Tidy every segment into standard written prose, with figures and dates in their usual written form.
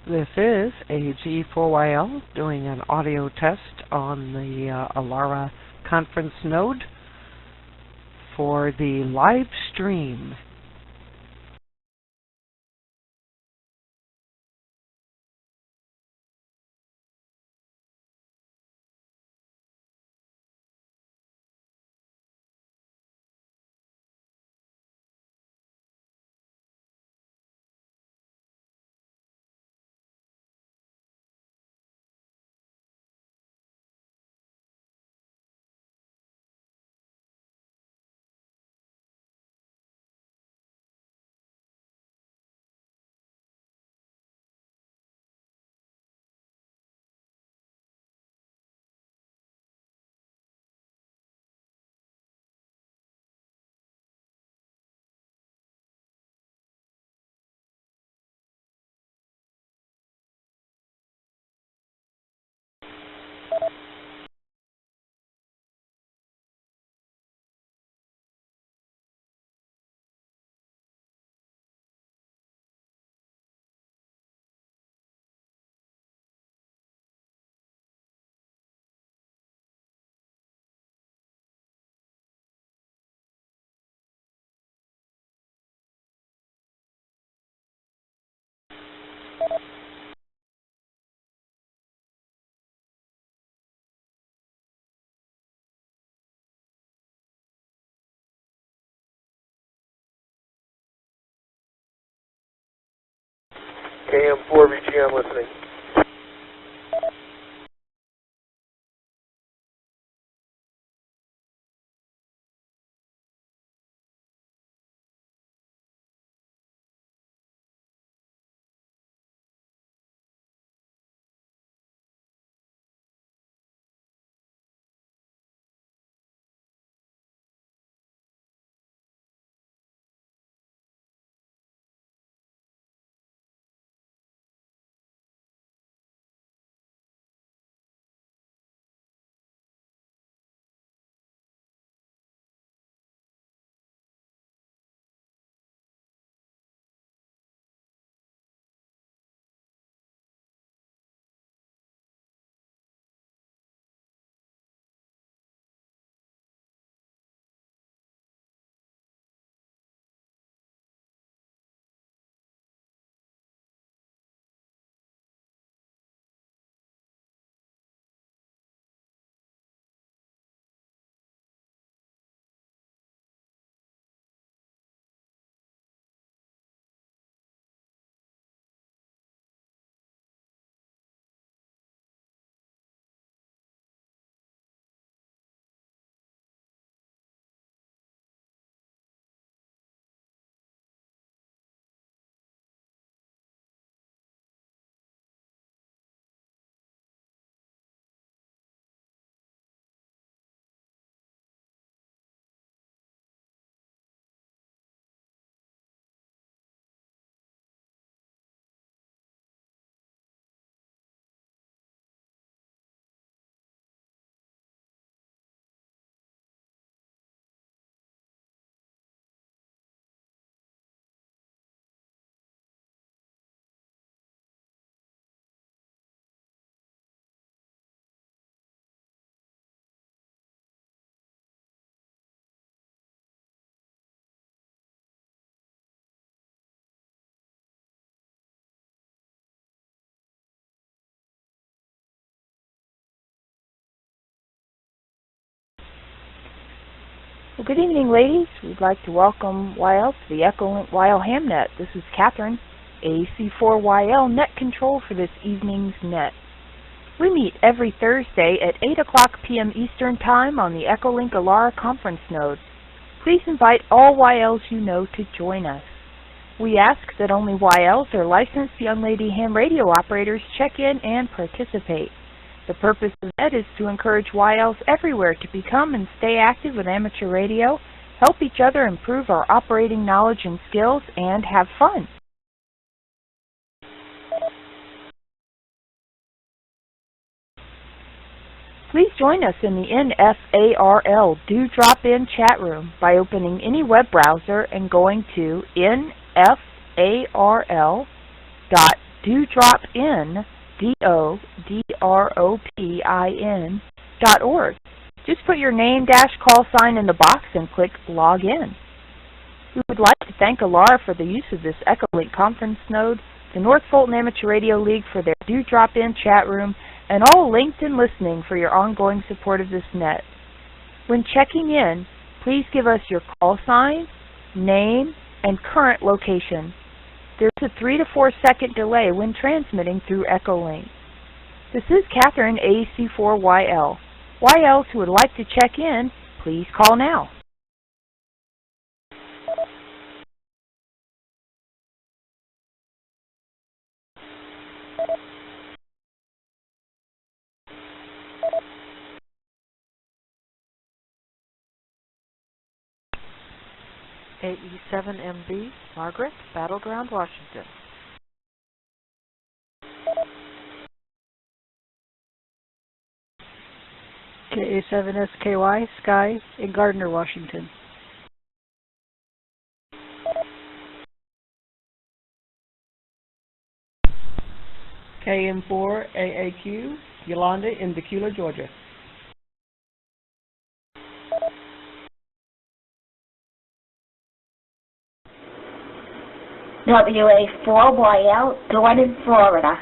This is AG4YL doing an audio test on the ALARA conference node for the live stream. KM4VG, I'm listening. Well, good evening, ladies. We'd like to welcome YL to the Echolink YL Hamnet. This is Catherine, AC4YL Net Control for this evening's net. We meet every Thursday at 8 o'clock p.m. Eastern Time on the Echolink ALARA conference node. Please invite all YLs you know to join us. We ask that only YLs or licensed young lady ham radio operators check in and participate. The purpose of NET is to encourage YLs everywhere to become and stay active with amateur radio, help each other improve our operating knowledge and skills, and have fun. Please join us in the NFARL Do Drop In chat room by opening any web browser and going to nfarl.do dewdropin, DODROPIN.org. Just put your name call sign in the box and click Log In. We would like to thank ALARA for the use of this Echolink conference node, the North Fulton Amateur Radio League for their Dewdrop-In chat room, and all LinkedIn listening for your ongoing support of this net. When checking in, please give us your call sign, name, and current location. There's a 3 to 4 second delay when transmitting through Echolink. This is Catherine, AAC4YL. YLs who would like to check in, please call now. AE7MB, Margaret, Battleground, Washington. KA7SKY, Sky, in Gardner, Washington. KM4AAQ, Yolanda in Decatur, Georgia. WA4YL, Gordon, Florida.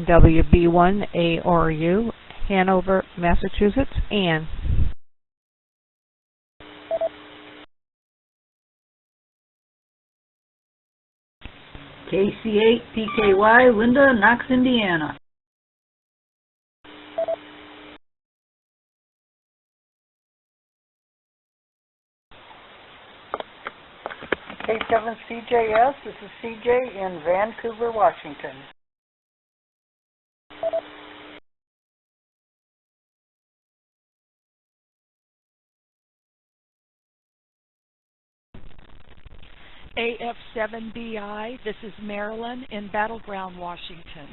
WB1ARU, Hanover, Massachusetts, Ann. KC8PKY, Linda, Knox, Indiana. K7CJS, this is CJ in Vancouver, Washington. AF7BI, this is Marilyn in Battleground, Washington.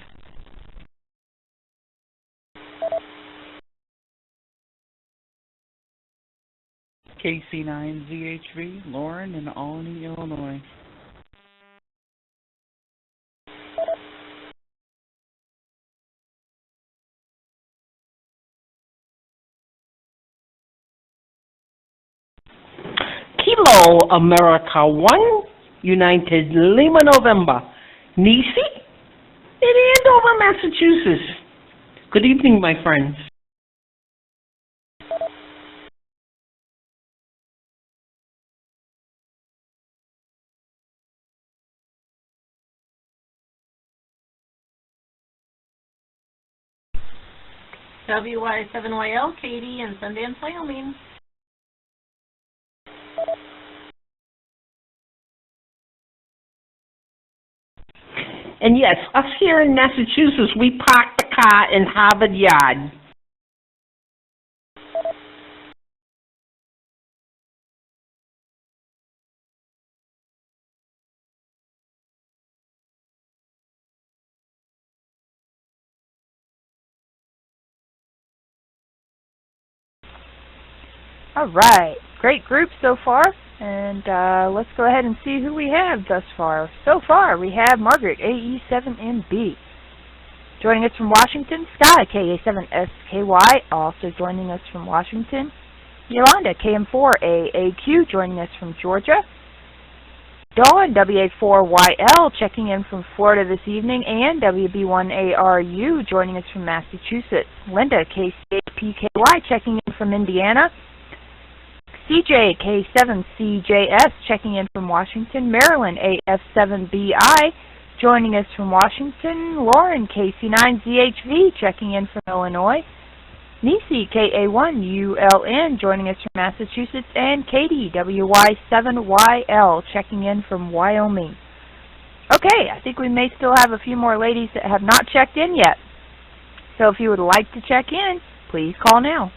KC9ZHV, Lauren in Albany, Illinois. Kilo America 1, United Lima November, Nisi in Andover, Massachusetts. Good evening, my friends. WY7YL, Katie in Sundance, Wyoming. And yes, us here in Massachusetts, we park the car in Harvard Yard. All right, great group so far, and let's go ahead and see who we have thus far. So far, we have Margaret, AE7MB. Joining us from Washington, Sky, KA7SKY, also joining us from Washington. Yolanda, KM4AAQ, joining us from Georgia. Dawn, WA4YL, checking in from Florida this evening, and WB1ARU, joining us from Massachusetts. Linda, KC8PKY, checking in from Indiana. CJ, K7CJS, checking in from Washington. Marilyn, AF7BI, joining us from Washington. Lauren, KC9ZHV, checking in from Illinois. Nisi, KA1ULN, joining us from Massachusetts. And Katie, WY7YL, checking in from Wyoming. Okay, I think we may still have a few more ladies that have not checked in yet. So if you would like to check in, please call now.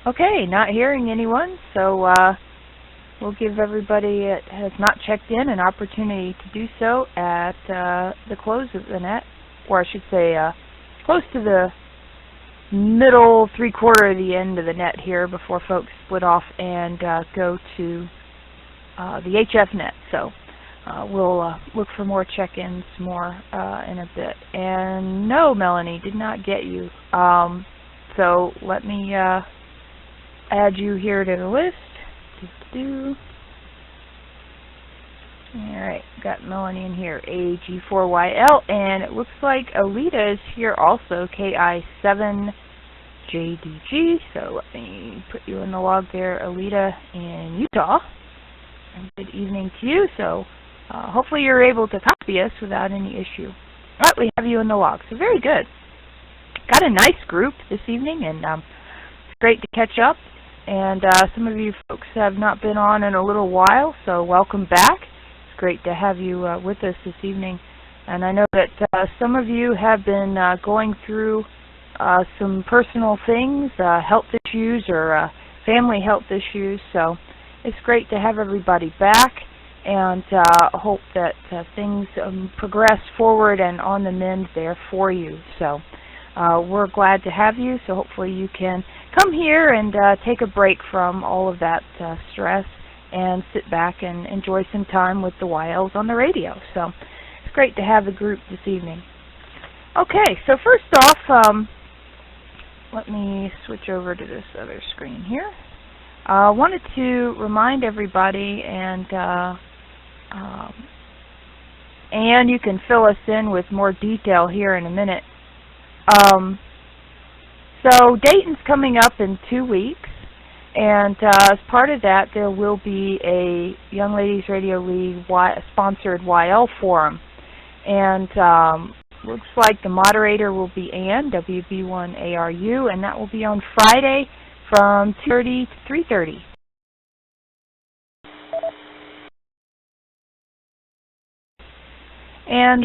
Okay, not hearing anyone, so we'll give everybody that has not checked in an opportunity to do so at the close of the net, or I should say close to the middle three-quarter of the end of the net here before folks split off and go to the HF net. So we'll look for more check-ins more in a bit. And no, Melanie, did not get you. So let me add you here to the list. Alright, got Melanie in here, AG4YL, and it looks like Alita is here also, KI7JDG, so let me put you in the log there, Alita in Utah. And good evening to you, so hopefully you're able to copy us without any issue. Alright, we have you in the log, so very good. Got a nice group this evening, and it's great to catch up. And some of you folks have not been on in a little while, so welcome back. It's great to have you with us this evening. And I know that some of you have been going through some personal things, health issues or family health issues, so it's great to have everybody back, and hope that things progress forward and on the mend there for you. So we're glad to have you, so hopefully you can come here and take a break from all of that stress and sit back and enjoy some time with the YLs on the radio. So it's great to have the group this evening. Okay, so first off, let me switch over to this other screen here. I wanted to remind everybody, and you can fill us in with more detail here in a minute. So Dayton's coming up in 2 weeks, and as part of that there will be a Young Ladies Radio League sponsored YL forum, and looks like the moderator will be Ann, WB1ARU, and that will be on Friday from 2:30 to 3:30. And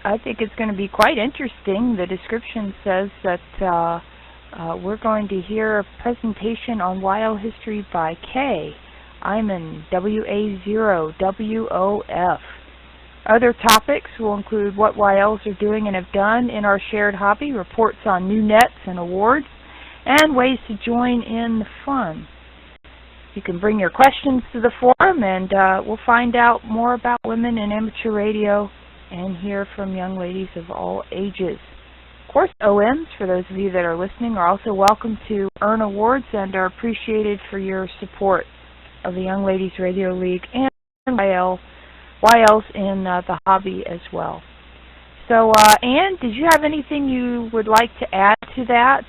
I think it's going to be quite interesting. The description says that we're going to hear a presentation on YL history by Kay. I'm in WA0WOF. Other topics will include what YLs are doing and have done in our shared hobby, reports on new nets and awards, and ways to join in the fun. You can bring your questions to the forum, and we'll find out more about women in amateur radio and hear from young ladies of all ages. Of course, OMs, for those of you that are listening, are also welcome to earn awards and are appreciated for your support of the Young Ladies Radio League and YLs in the hobby as well. So, Ann, did you have anything you would like to add to that,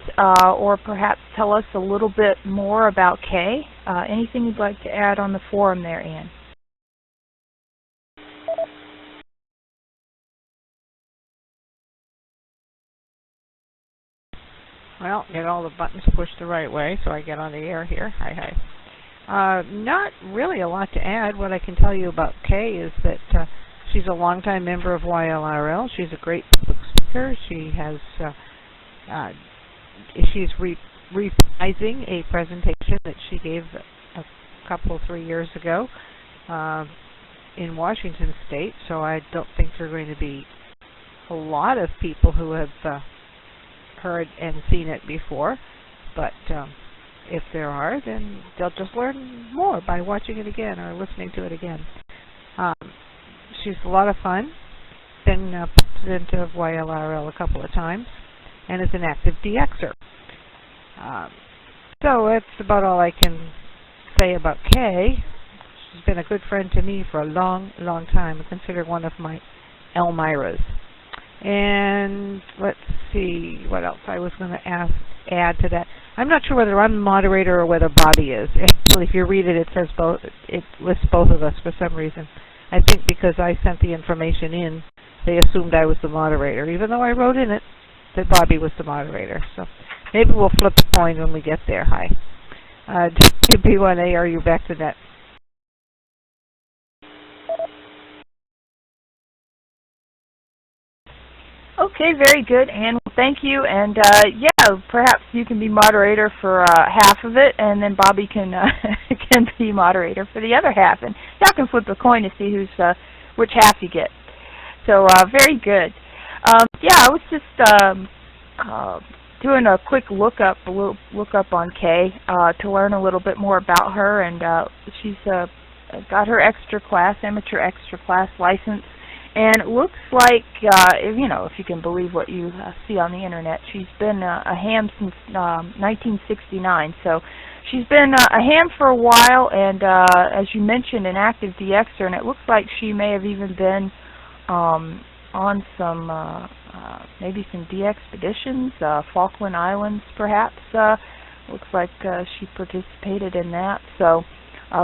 or perhaps tell us a little bit more about Kay? Anything you'd like to add on the forum there, Ann? Well, get all the buttons pushed the right way so I get on the air here. Hi. Not really a lot to add. What I can tell you about Kay is that she's a longtime member of YLRL. She's a great public speaker. She has she's reprising a presentation that she gave a couple, 3 years ago in Washington State. So I don't think there are going to be a lot of people who have heard and seen it before, but if there are, then they'll just learn more by watching it again or listening to it again. She's a lot of fun, been president of YLRL a couple of times, and is an active DXer. So that's about all I can say about Kay. She's been a good friend to me for a long, long time. I consider one of my Elmiras. And let's see what else I was going to add to that. I'm not sure whether I'm the moderator or whether Bobby is. Actually, if you read it, it says both. It lists both of us for some reason. I think because I sent the information in, they assumed I was the moderator, even though I wrote in it that Bobby was the moderator. So maybe we'll flip a coin when we get there. Hi. B1A, are you back to net? Okay, very good, Anne. Well, thank you. And yeah, perhaps you can be moderator for half of it, and then Bobby can can be moderator for the other half, and y'all can flip a coin to see who's which half you get. So very good. Yeah, I was just doing a quick look up on Kay to learn a little bit more about her, and she's got her amateur extra class license. And it looks like, you know, if you can believe what you see on the internet, she's been a ham since 1969. So she's been a ham for a while, and as you mentioned, an active DXer. And it looks like she may have even been on some, maybe some DXpeditions, Falkland Islands, perhaps. Looks like she participated in that. So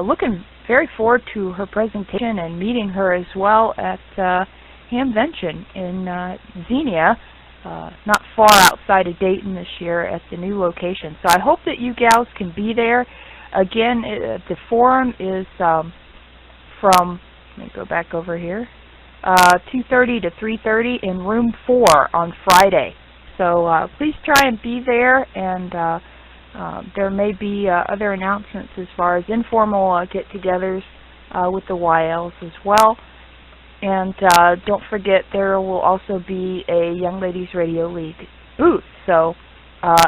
looking very forward to her presentation and meeting her as well at Hamvention in Xenia, not far outside of Dayton this year at the new location. So I hope that you gals can be there. Again, the forum is from, let me go back over here, 2:30 to 3:30 in room 4 on Friday. So please try and be there, and there may be other announcements as far as informal get-togethers with the YLs as well. And don't forget, there will also be a Young Ladies Radio League booth. So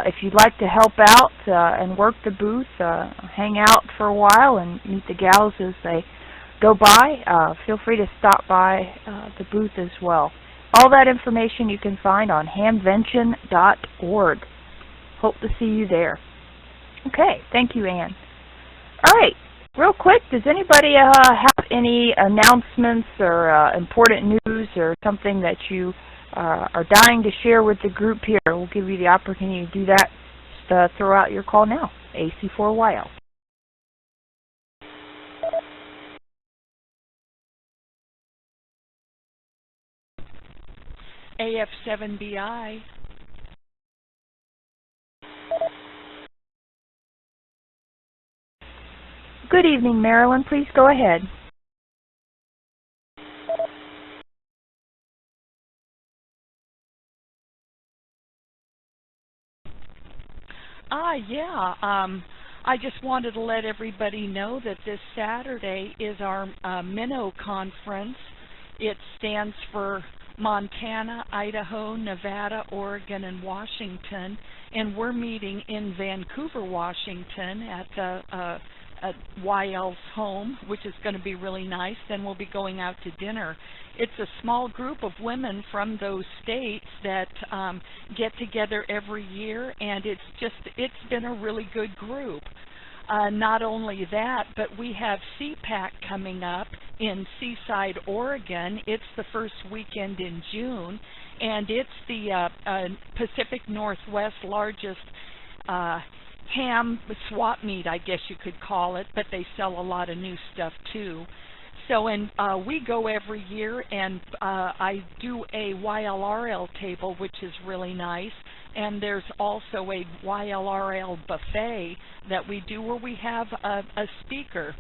if you'd like to help out and work the booth, hang out for a while and meet the gals as they go by, feel free to stop by the booth as well. All that information you can find on hamvention.org. Hope to see you there. Okay, thank you, Anne. All right, real quick, does anybody have any announcements or important news or something that you are dying to share with the group here? We'll give you the opportunity to do that. Just throw out your call now, AC4YL. AF7BI. Good evening, Marilyn. Please go ahead. Yeah. I just wanted to let everybody know that this Saturday is our Minnow Conference. It stands for Montana, Idaho, Nevada, Oregon, and Washington, and we're meeting in Vancouver, Washington at YL's home, which is going to be really nice. Then we'll be going out to dinner. It's a small group of women from those states that get together every year, and it's been a really good group. Not only that, but we have CPAC coming up in Seaside, Oregon. It's the first weekend in June, and it's the Pacific Northwest largest ham swap meet, I guess you could call it, but they sell a lot of new stuff too. So, and we go every year, and I do a YLRL table, which is really nice. And there's also a YLRL buffet that we do where we have a speaker.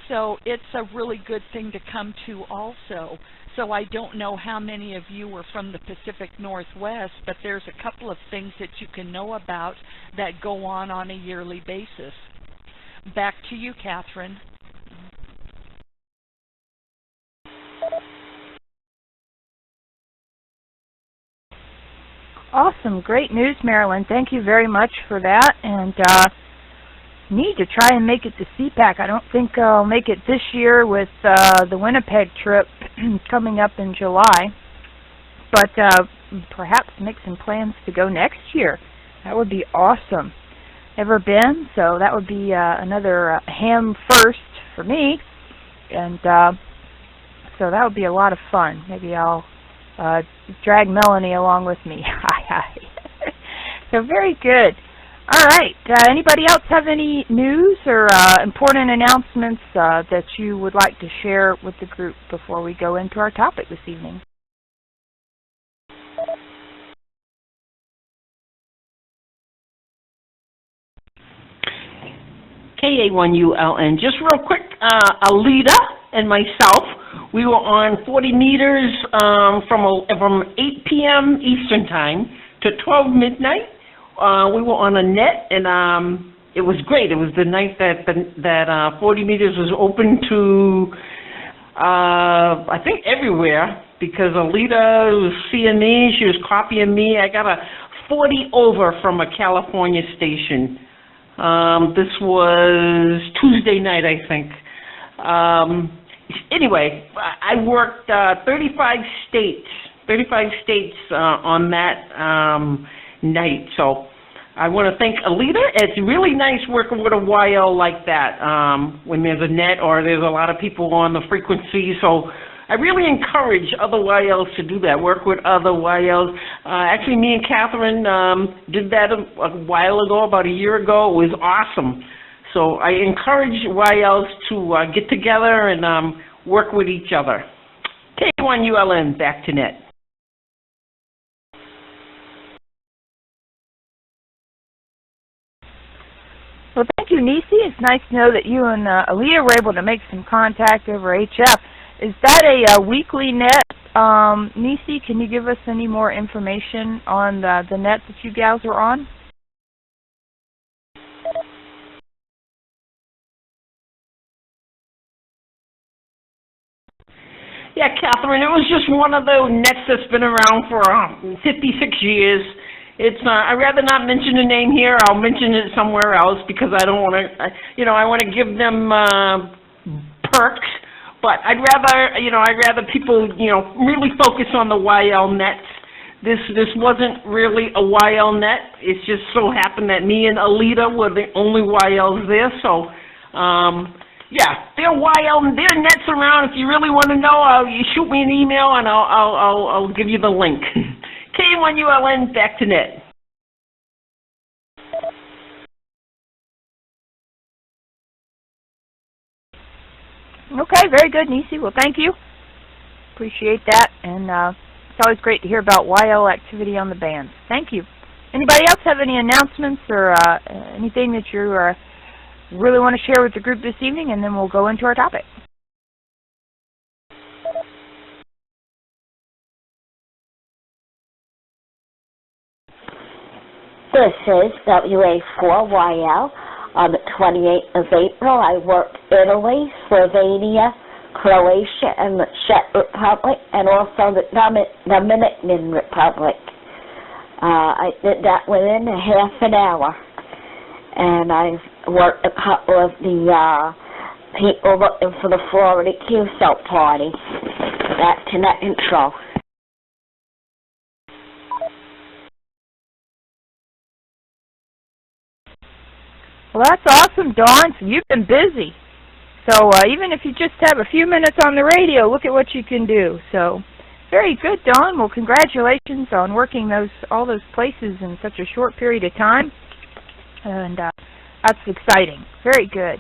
So it's a really good thing to come to also. So I don't know how many of you are from the Pacific Northwest, but there's a couple of things that you can know about that go on a yearly basis. Back to you, Catherine. Awesome. Great news, Marilyn. Thank you very much for that. And need to try and make it to CPAC. I don't think I'll make it this year with the Winnipeg trip coming up in July. But perhaps make some plans to go next year. That would be awesome. Never been, so that would be another ham first for me. And so that would be a lot of fun. Maybe I'll drag Melanie along with me. So very good. All right. Anybody else have any news or important announcements that you would like to share with the group before we go into our topic this evening? KA1ULN. Just real quick, Alita and myself We were on 40 meters from 8 p.m. Eastern Time to 12 midnight. We were on a net, and it was great. It was the night that 40 meters was open to, I think, everywhere, because Alita was seeing me. She was copying me. I got a 40 over from a California station. This was Tuesday night, I think. Anyway, I worked 35 states on that night. So I want to thank Alita. It's really nice working with a YL like that when there's a net or there's a lot of people on the frequency. So I really encourage other YLs to do that, work with other YLs. Actually, me and Catherine did that a while ago, about a year ago. It was awesome. So I encourage YLs to get together and work with each other. K1ULN, back to net. Well, thank you, Nisi. It's nice to know that you and Alita were able to make some contact over HF. Is that a weekly net? Nisi, can you give us any more information on the net that you gals are on? Yeah, Catherine, it was just one of those nets that's been around for 56 years. It's I'd rather not mention the name here. I'll mention it somewhere else because I don't want to, I want to give them perks. But I'd rather people, really focus on the YL nets. This wasn't really a YL net. It just so happened that me and Alita were the only YLs there. So, yeah, there are nets around. If you really want to know, you shoot me an email and I'll give you the link. K1ULN, back to net. Okay, very good, Nisi. Well, thank you. Appreciate that. And it's always great to hear about YL activity on the bands. Thank you. Anybody else have any announcements or anything that you really want to share with the group this evening? And then we'll go into our topic. This is WA4YL. On the 28th of April, I worked Italy, Slovenia, Croatia, and the Czech Republic, and also the Dominican Republic. I did that within a half an hour. And I worked a couple of the people looking for the Florida QSO party. Back to net control. Well, that's awesome, Dawn. So you've been busy. So even if you just have a few minutes on the radio, look at what you can do. So very good, Dawn. Well, congratulations on working all those places in such a short period of time. And that's exciting. Very good.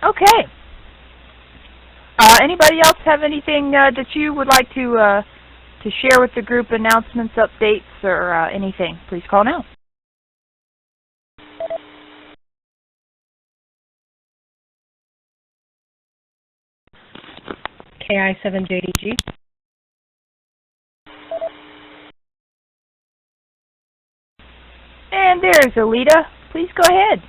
Okay. Anybody else have anything that you would like to share with the group, announcements, updates, or anything? Please call now. KI7JDG. And there's Alita. Please go ahead.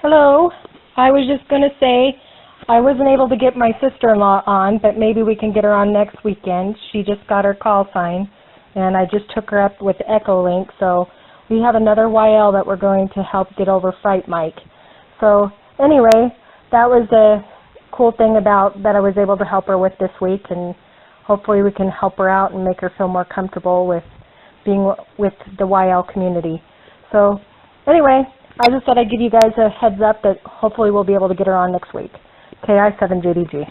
Hello. I was just going to say I wasn't able to get my sister-in-law on, but maybe we can get her on next weekend. She just got her call sign, and I just took her up with Echolink, so we have another YL that we're going to help get over Fright Mike. So anyway, that was a cool thing about that I was able to help her with this week, and hopefully we can help her out and make her feel more comfortable with being with the YL community. So anyway, I just thought I'd give you guys a heads up that hopefully we'll be able to get her on next week. KI7JDG.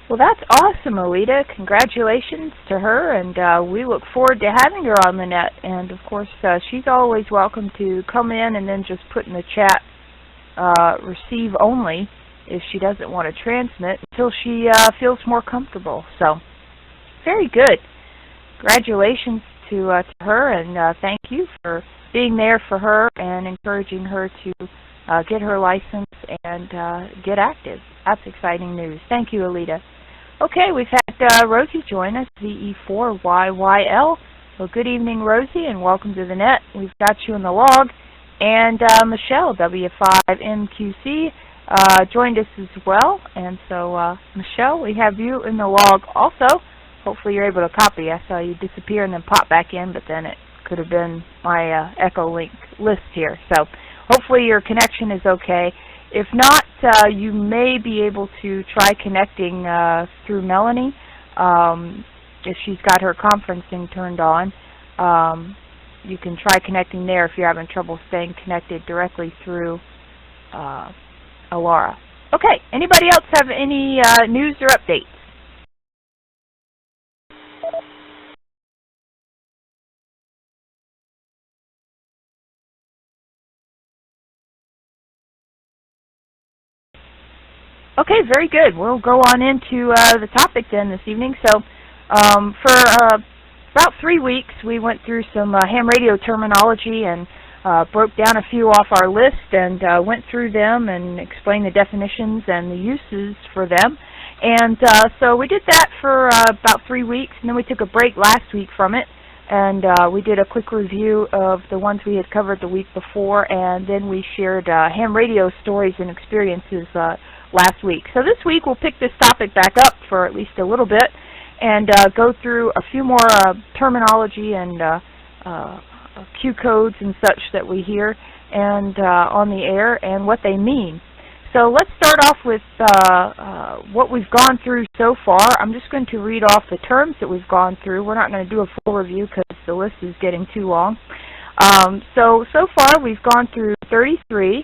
Well, that's awesome, Alita. Congratulations to her, and we look forward to having her on the net. And, of course, she's always welcome to come in and then just put in the chat receive only if she doesn't want to transmit until she feels more comfortable. So, very good. congratulations to her, and thank you for being there for her and encouraging her to get her license and get active. That's exciting news. Thank you, Alita. Okay, we've had Rosie join us, VE4YYL. Well, good evening, Rosie, and welcome to the net. We've got you in the log. And Michelle, W5MQC, joined us as well. And so, Michelle, we have you in the log also. Hopefully you're able to copy. I saw you disappear and then pop back in, but then it could have been my Echolink list here. So hopefully your connection is okay. If not, you may be able to try connecting through Melanie if she's got her conferencing turned on. You can try connecting there if you're having trouble staying connected directly through ALARA. Okay, anybody else have any news or updates? Okay, very good. We'll go on into the topic then this evening. So for about 3 weeks we went through some ham radio terminology and broke down a few off our list and went through them and explained the definitions and the uses for them. And so we did that for about 3 weeks, and then we took a break last week from it. And we did a quick review of the ones we had covered the week before, and then we shared ham radio stories and experiences last week. So this week we'll pick this topic back up for at least a little bit and go through a few more terminology and Q codes and such that we hear and on the air and what they mean. So let's start off with what we've gone through so far. I'm just going to read off the terms that we've gone through. We're not going to do a full review because the list is getting too long. So far we've gone through 33,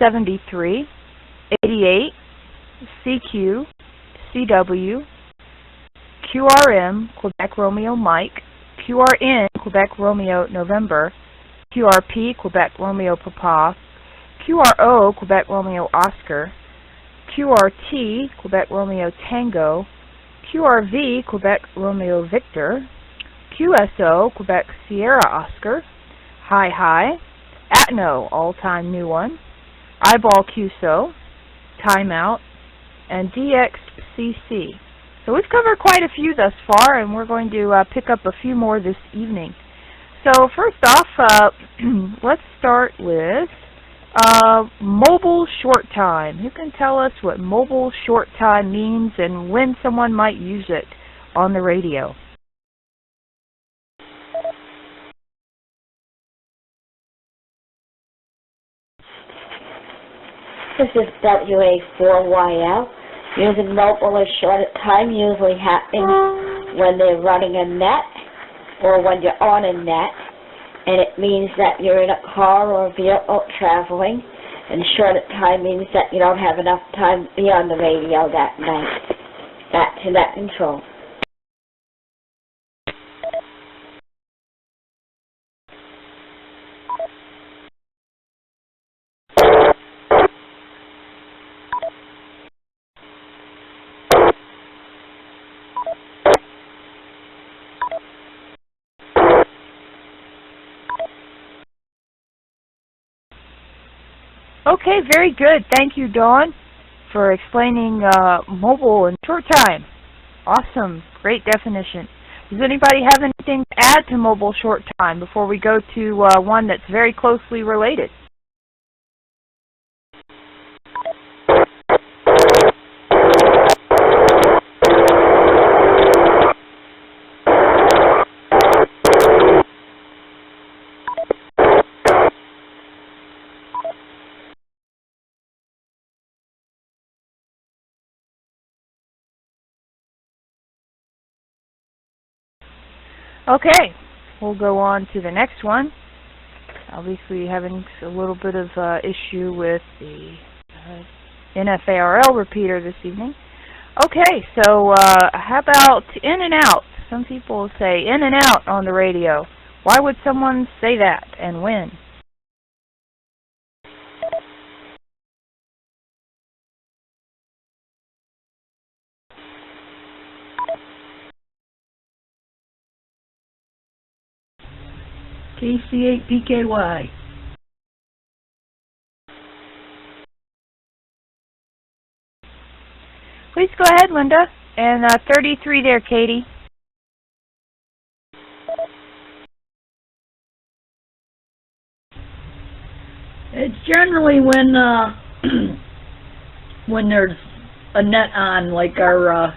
73, 88, CQ, CW, QRM, Quebec Romeo Mike, QRN, Quebec Romeo November, QRP, Quebec Romeo Papa, QRO, Quebec Romeo Oscar, QRT, Quebec Romeo Tango, QRV, Quebec Romeo Victor, QSO, Quebec Sierra Oscar, Hi, Atno, all-time new one, Eyeball QSO, Timeout, and DXCC. So we've covered quite a few thus far, and we're going to pick up a few more this evening. So first off, let's start with mobile short time. Who can tell us what mobile short time means and when someone might use it on the radio? This is WA4YL. Using mobile a short time usually happens when they're running a net or when you're on a net, and it means that you're in a car or vehicle traveling, and short time means that you don't have enough time to be on the radio that night. Back to net control. Okay, very good. Thank you, Dawn, for explaining mobile and short time. Awesome. Great definition. Does anybody have anything to add to mobile short time before we go to one that's very closely related? Okay, we'll go on to the next one. Obviously having a little bit of issue with the NFARL repeater this evening. Okay, so how about in and out? Some people say in and out on the radio. Why would someone say that and when? KC8PKY. Please go ahead, Linda. And 33 there, Katie. It's generally when when there's a net on, like our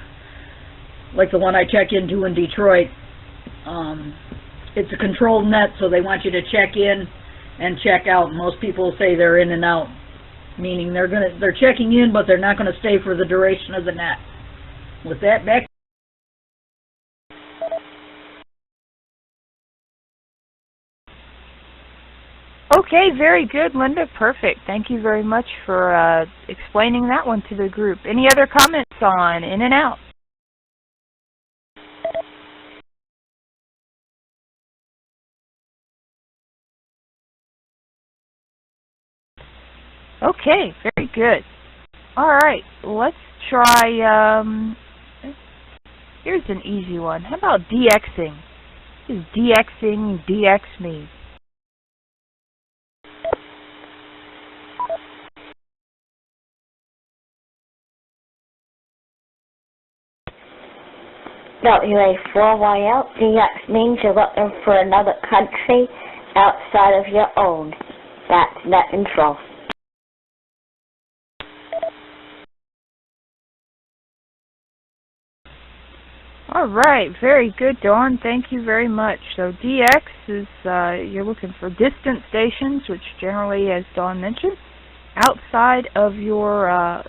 like the one I check into in Detroit. It's a controlled net, so they want you to check in and check out. Most people say they're in and out, meaning they're checking in, but they're not gonna stay for the duration of the net. With that, back. Okay, very good, Linda. Perfect. Thank you very much for explaining that one to the group. Any other comments on in and out? Okay, very good. All right, let's try, here's an easy one. How about DXing? What does DXing, DX mean? WA4YL, DX means you're looking for another country outside of your own. That's net control. All right, very good, Dawn. Thank you very much. So DX is, you're looking for distant stations, which generally, as Dawn mentioned, outside of your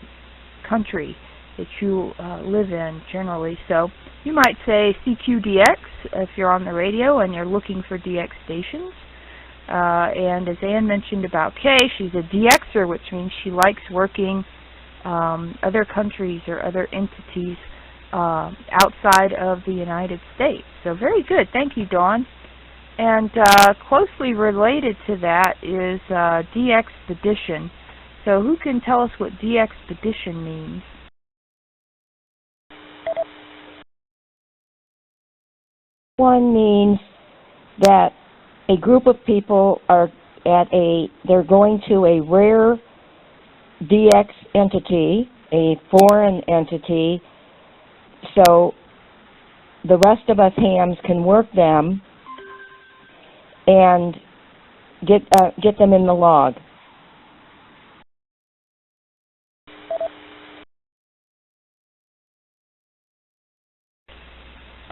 country that you live in generally. So you might say CQDX if you're on the radio and you're looking for DX stations. And as Ann mentioned about Kay, she's a DXer, which means she likes working other countries or other entities outside of the United States. So very good. Thank you, Dawn. And closely related to that is DXpedition. So who can tell us what DXpedition means? One means that a group of people are they're going to a rare DX entity, a foreign entity, so the rest of us hams can work them and get them in the log.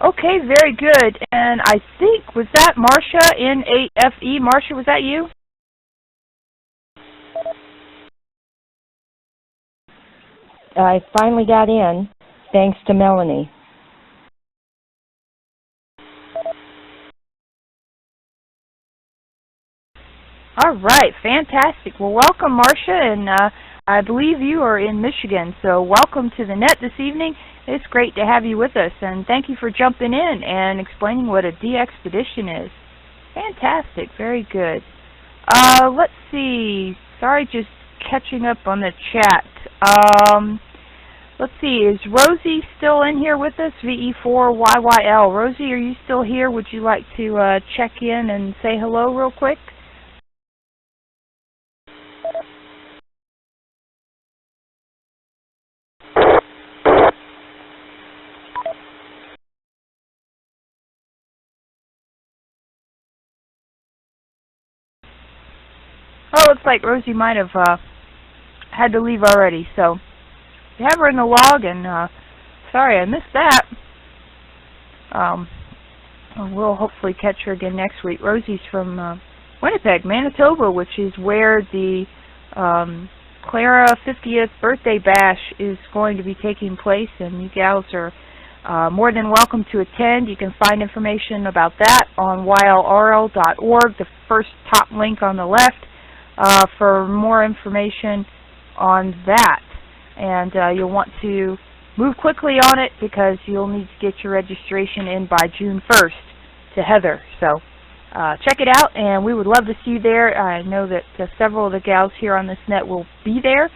Okay, very good. And I think, was that Marcia in AFE? Marcia, was that you? I finally got in, thanks to Melanie. All right, fantastic. Well, welcome, Marcia, and I believe you are in Michigan, so welcome to the net this evening. It's great to have you with us, and thank you for jumping in and explaining what a DXpedition is. Fantastic, very good. Let's see. Sorry, just catching up on the chat. Let's see, is Rosie still in here with us? VE4YYL. Rosie, are you still here? Would you like to check in and say hello real quick? Oh, looks like Rosie might have had to leave already, so you have her in the log, and sorry I missed that. We'll hopefully catch her again next week. Rosie's from Winnipeg, Manitoba, which is where the Clara 50th birthday bash is going to be taking place, and you gals are more than welcome to attend. You can find information about that on ylrl.org, the first top link on the left, for more information on that. And you'll want to move quickly on it because you'll need to get your registration in by June 1st to Heather. So check it out, and we would love to see you there. I know that several of the gals here on this net will be there,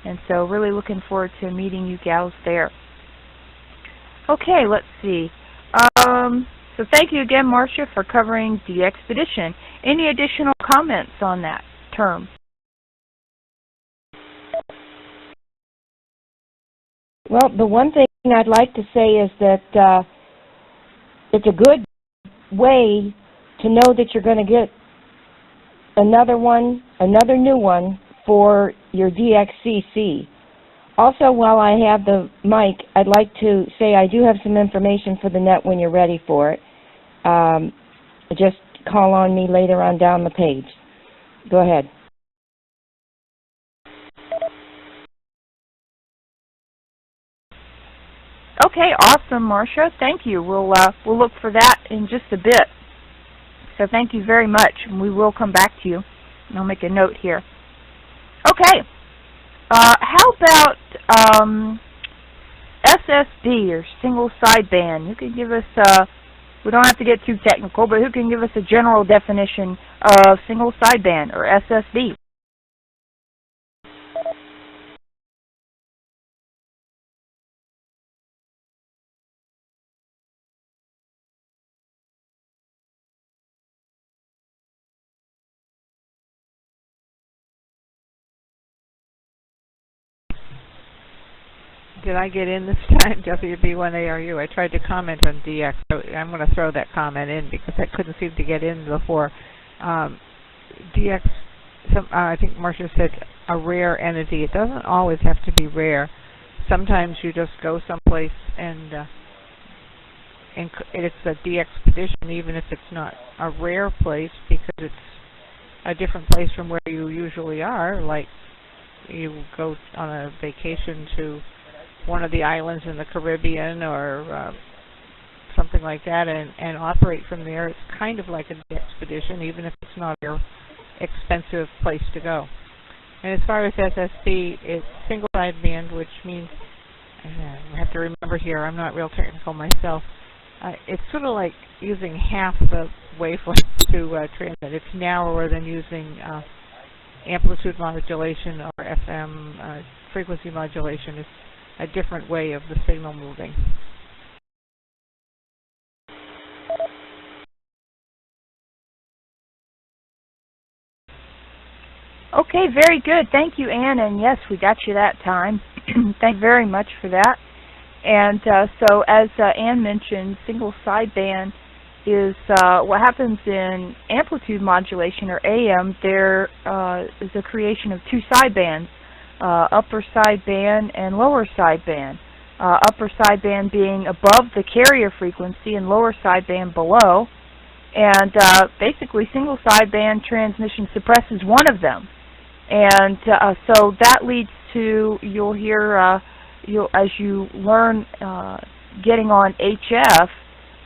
and so really looking forward to meeting you gals there. Okay, let's see. So thank you again, Marcia, for covering DXpedition. Any additional comments on that term? Well, the one thing I'd like to say is that it's a good way to know that you're going to get another new one for your DXCC. Also, while I have the mic, I'd like to say I do have some information for the net when you're ready for it. Just call on me later on down the page. Go ahead. Okay, awesome, Marcia. Thank you. We'll look for that in just a bit. So thank you very much, and we will come back to you. And I'll make a note here. Okay. How about SSB, or single sideband? Who can give us, we don't have to get too technical, but who can give us a general definition of single sideband, or SSB? Did I get in this time, WB1ARU? I tried to comment on DX, so I'm going to throw that comment in because I couldn't seem to get in before. DX, I think Marcia said a rare entity. It doesn't always have to be rare. Sometimes you just go someplace and it's a DXpedition, even if it's not a rare place, because it's a different place from where you usually are. Like you go on a vacation to one of the islands in the Caribbean or something like that and operate from there. It's kind of like an expedition, even if it's not your expensive place to go. And as far as SSB, it's single sideband, which means, I have to remember here, I'm not real technical myself, it's sort of like using half the wavelength to transmit. It's narrower than using amplitude modulation or FM frequency modulation. It's a different way of the signal moving. Okay, very good. Thank you, Ann. And yes, we got you that time. Thank you very much for that. And so as Ann mentioned, single sideband is what happens in amplitude modulation, or AM. There is a creation of two sidebands. Upper sideband and lower sideband. Upper sideband being above the carrier frequency and lower sideband below. And basically single sideband transmission suppresses one of them. And so that leads to, you'll hear, as you learn getting on HF,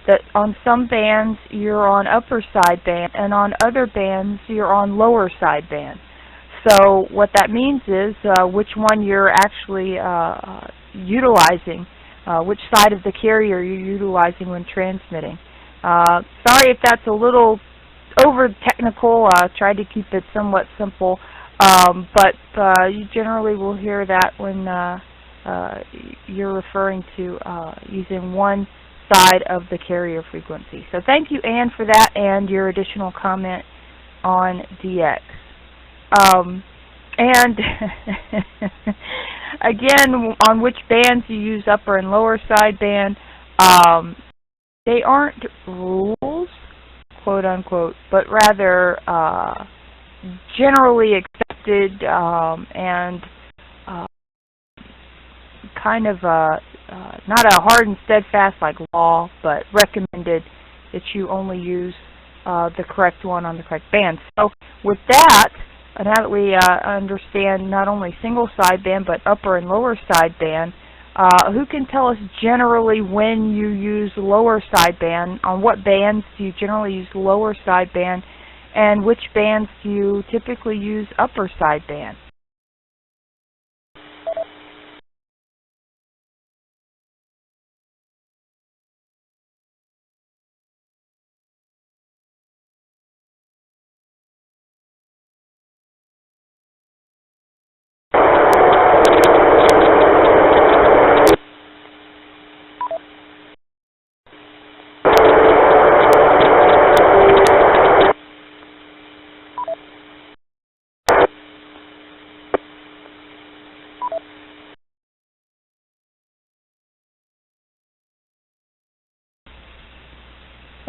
that on some bands you're on upper sideband and on other bands you're on lower sideband. So what that means is which one you're actually utilizing, which side of the carrier you're utilizing when transmitting. Sorry if that's a little over technical. Tried to keep it somewhat simple, but you generally will hear that when you're referring to using one side of the carrier frequency. So thank you, Ann, for that and your additional comment on DX. And again, on which bands you use upper and lower sideband, they aren't rules, quote unquote, but rather generally accepted and kind of not a hard and steadfast like law, but recommended that you only use the correct one on the correct band. So with that, now that we understand not only single sideband but upper and lower sideband, who can tell us generally when you use lower sideband? On what bands do you generally use lower sideband, and which bands do you typically use upper sideband?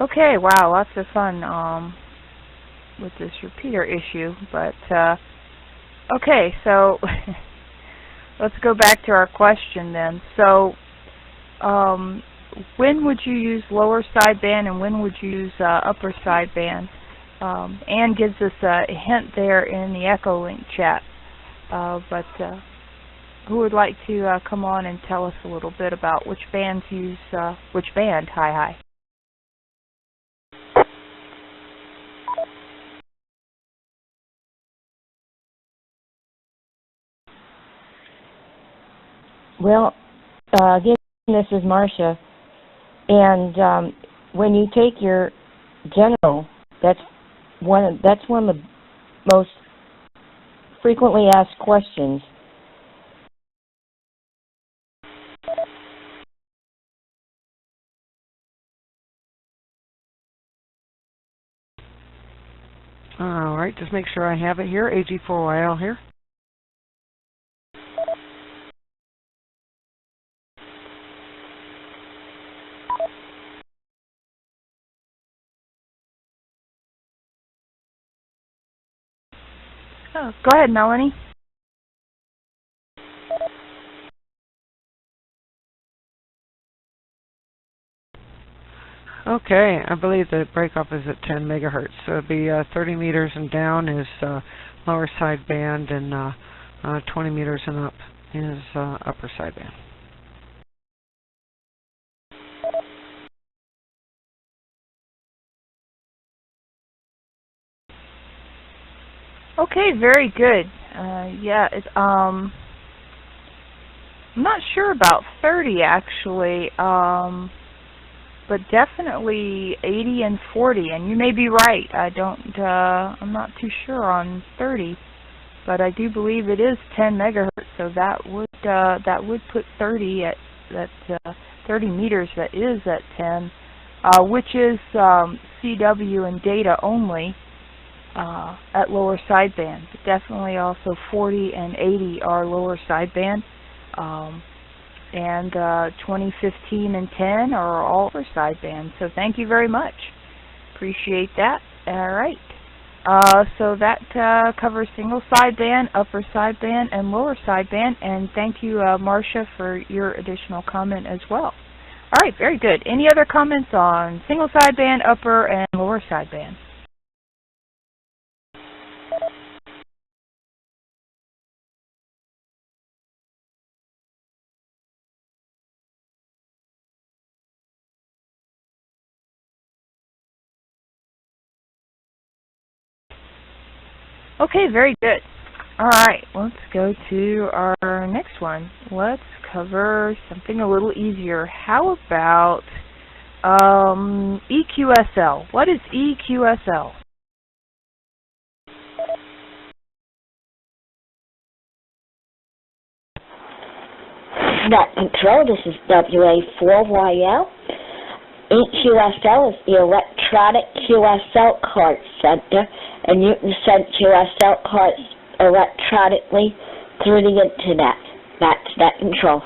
Okay, wow, lots of fun with this repeater issue, but okay, so let's go back to our question then. So when would you use lower sideband and when would you use upper sideband? Anne gives us a hint there in the Echolink chat, but who would like to come on and tell us a little bit about which bands use which band? Hi. Well, again, this is Marcia, and when you take your general, that's one of the most frequently asked questions. All right, just make sure I have it here. AG4YL here. Oh, go ahead, Melanie. Okay, I believe the breakoff is at 10 megahertz. So it'd be 30 meters and down is lower sideband, and 20 meters and up is upper sideband. Okay, very good. Yeah, I'm not sure about 30 actually, but definitely 80 and 40. And you may be right. I'm not too sure on 30, but I do believe it is 10 megahertz. So that would put 30 at 30 meters. That is at 10, which is CW and data only. At lower sideband, but definitely also 40 and 80 are lower sideband, and 20, 15, and 10 are all upper sideband. So thank you very much. Appreciate that. All right. So that covers single sideband, upper sideband, and lower sideband. And thank you, Marcia, for your additional comment as well. All right, very good. Any other comments on single sideband, upper, and lower sideband? Okay, very good. All right, let's go to our next one. Let's cover something a little easier. How about EQSL? What is EQSL? Net control, this is WA4YL. EQSL is the Electronic QSL Card Center, and you can send QSL cards electronically through the Internet. That's net control.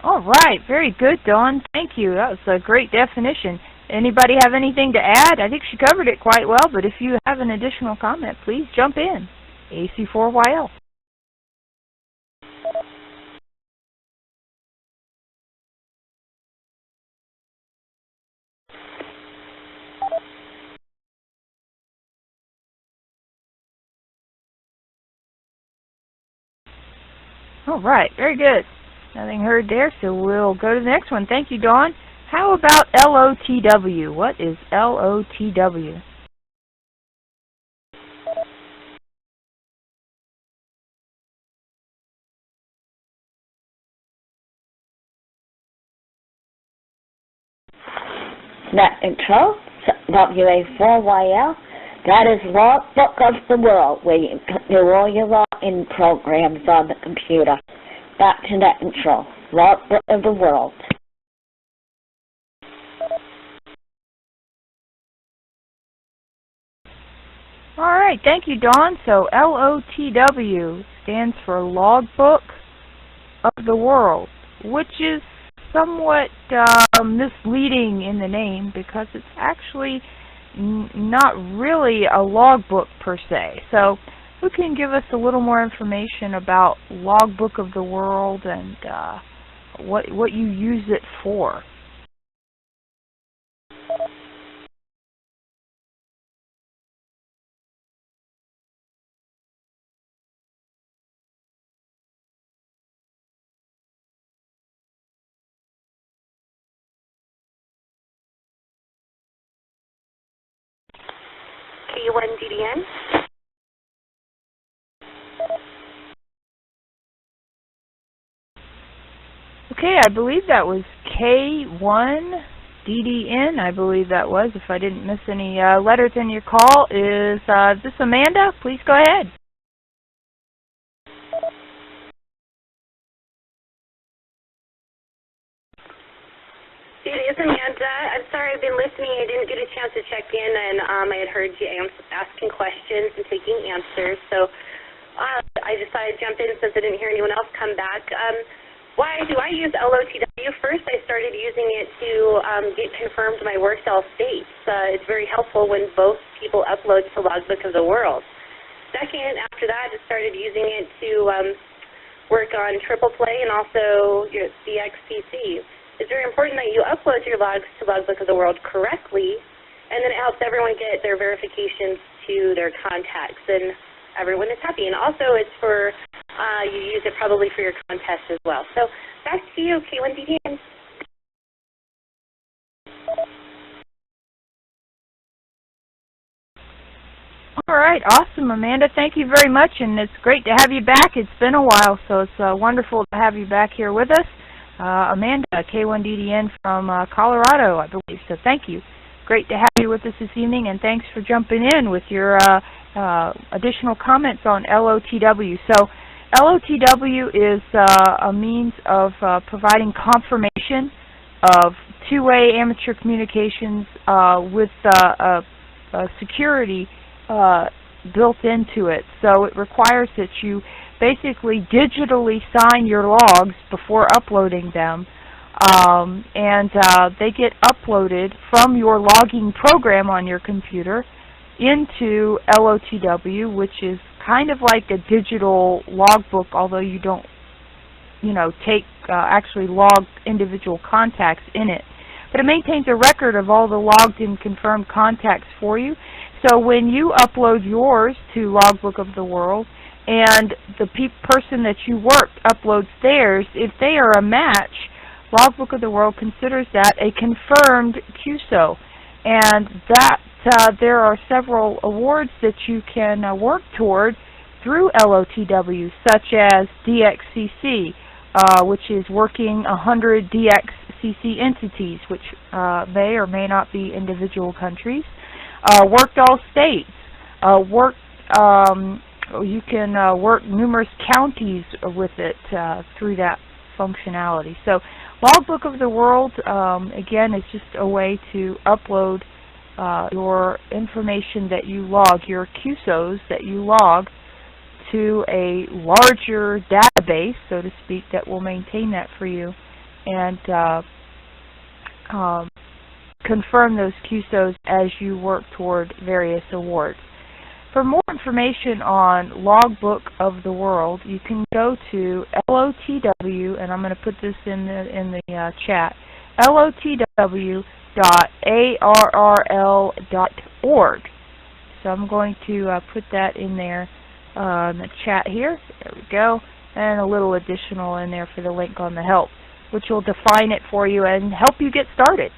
All right, very good, Dawn. Thank you. That was a great definition. Anybody have anything to add? I think she covered it quite well, but if you have an additional comment, please jump in. AC4YL. All right, very good. Nothing heard there, so we'll go to the next one. Thank you, Dawn. How about LOTW? What is LOTW? Net control, WA4YL. That is Logbook of the World, where you do all your login programs on the computer. Back to net control, Logbook of the World. All right, thank you, Dawn. So LOTW stands for Logbook of the World. which is somewhat misleading in the name because it's actually not really a logbook per se. So who can give us a little more information about Logbook of the World and what you use it for? K1DDN. Okay, I believe that was K1DDN, I believe that was, if I didn't miss any letters in your call. Is this Amanda? Please go ahead. It is Amanda. I'm sorry, I've been listening. I didn't get a chance to check in, and I had heard you asking questions and taking answers. So I decided to jump in since I didn't hear anyone else come back. Why do I use LOTW? First, I started using it to get confirmed my work cell states. It's very helpful when both people upload to Logbook of the World. Second, after that, I started using it to work on triple play and also the XCC. It's very important that you upload your logs to Logbook of the World correctly, and then it helps everyone get their verifications to their contacts, and everyone is happy. And also it's for, you use it probably for your contest as well. So back to you, K1DDN. All right, awesome, Amanda. Thank you very much, and it's great to have you back. It's been a while, so it's wonderful to have you back here with us. Amanda, K1DDN from Colorado, I believe, so thank you. Great to have you with us this evening, and thanks for jumping in with your additional comments on LOTW. So LOTW is a means of providing confirmation of two-way amateur communications with security built into it. So it requires that you basically digitally sign your logs before uploading them, and they get uploaded from your logging program on your computer into LOTW, which is kind of like a digital logbook, although you don't, actually log individual contacts in it. But it maintains a record of all the logged and confirmed contacts for you. So when you upload yours to Logbook of the World, and the person that you worked uploads theirs, if they are a match, Logbook of the World considers that a confirmed QSO. And that there are several awards that you can work toward through LOTW, such as DXCC, which is working 100 DXCC entities, which may or may not be individual countries. Worked all states. You can work numerous counties with it through that functionality. So Logbook of the World, again, is just a way to upload your information that you log, your QSOs that you log, to a larger database, so to speak, that will maintain that for you and confirm those QSOs as you work toward various awards. For more information on Logbook of the World, you can go to LOTW, and I'm going to put this in the chat, lotw.arrl.org. So I'm going to put that in there in the chat here. There we go. And a little additional in there for the link on the help, which will define it for you and help you get started.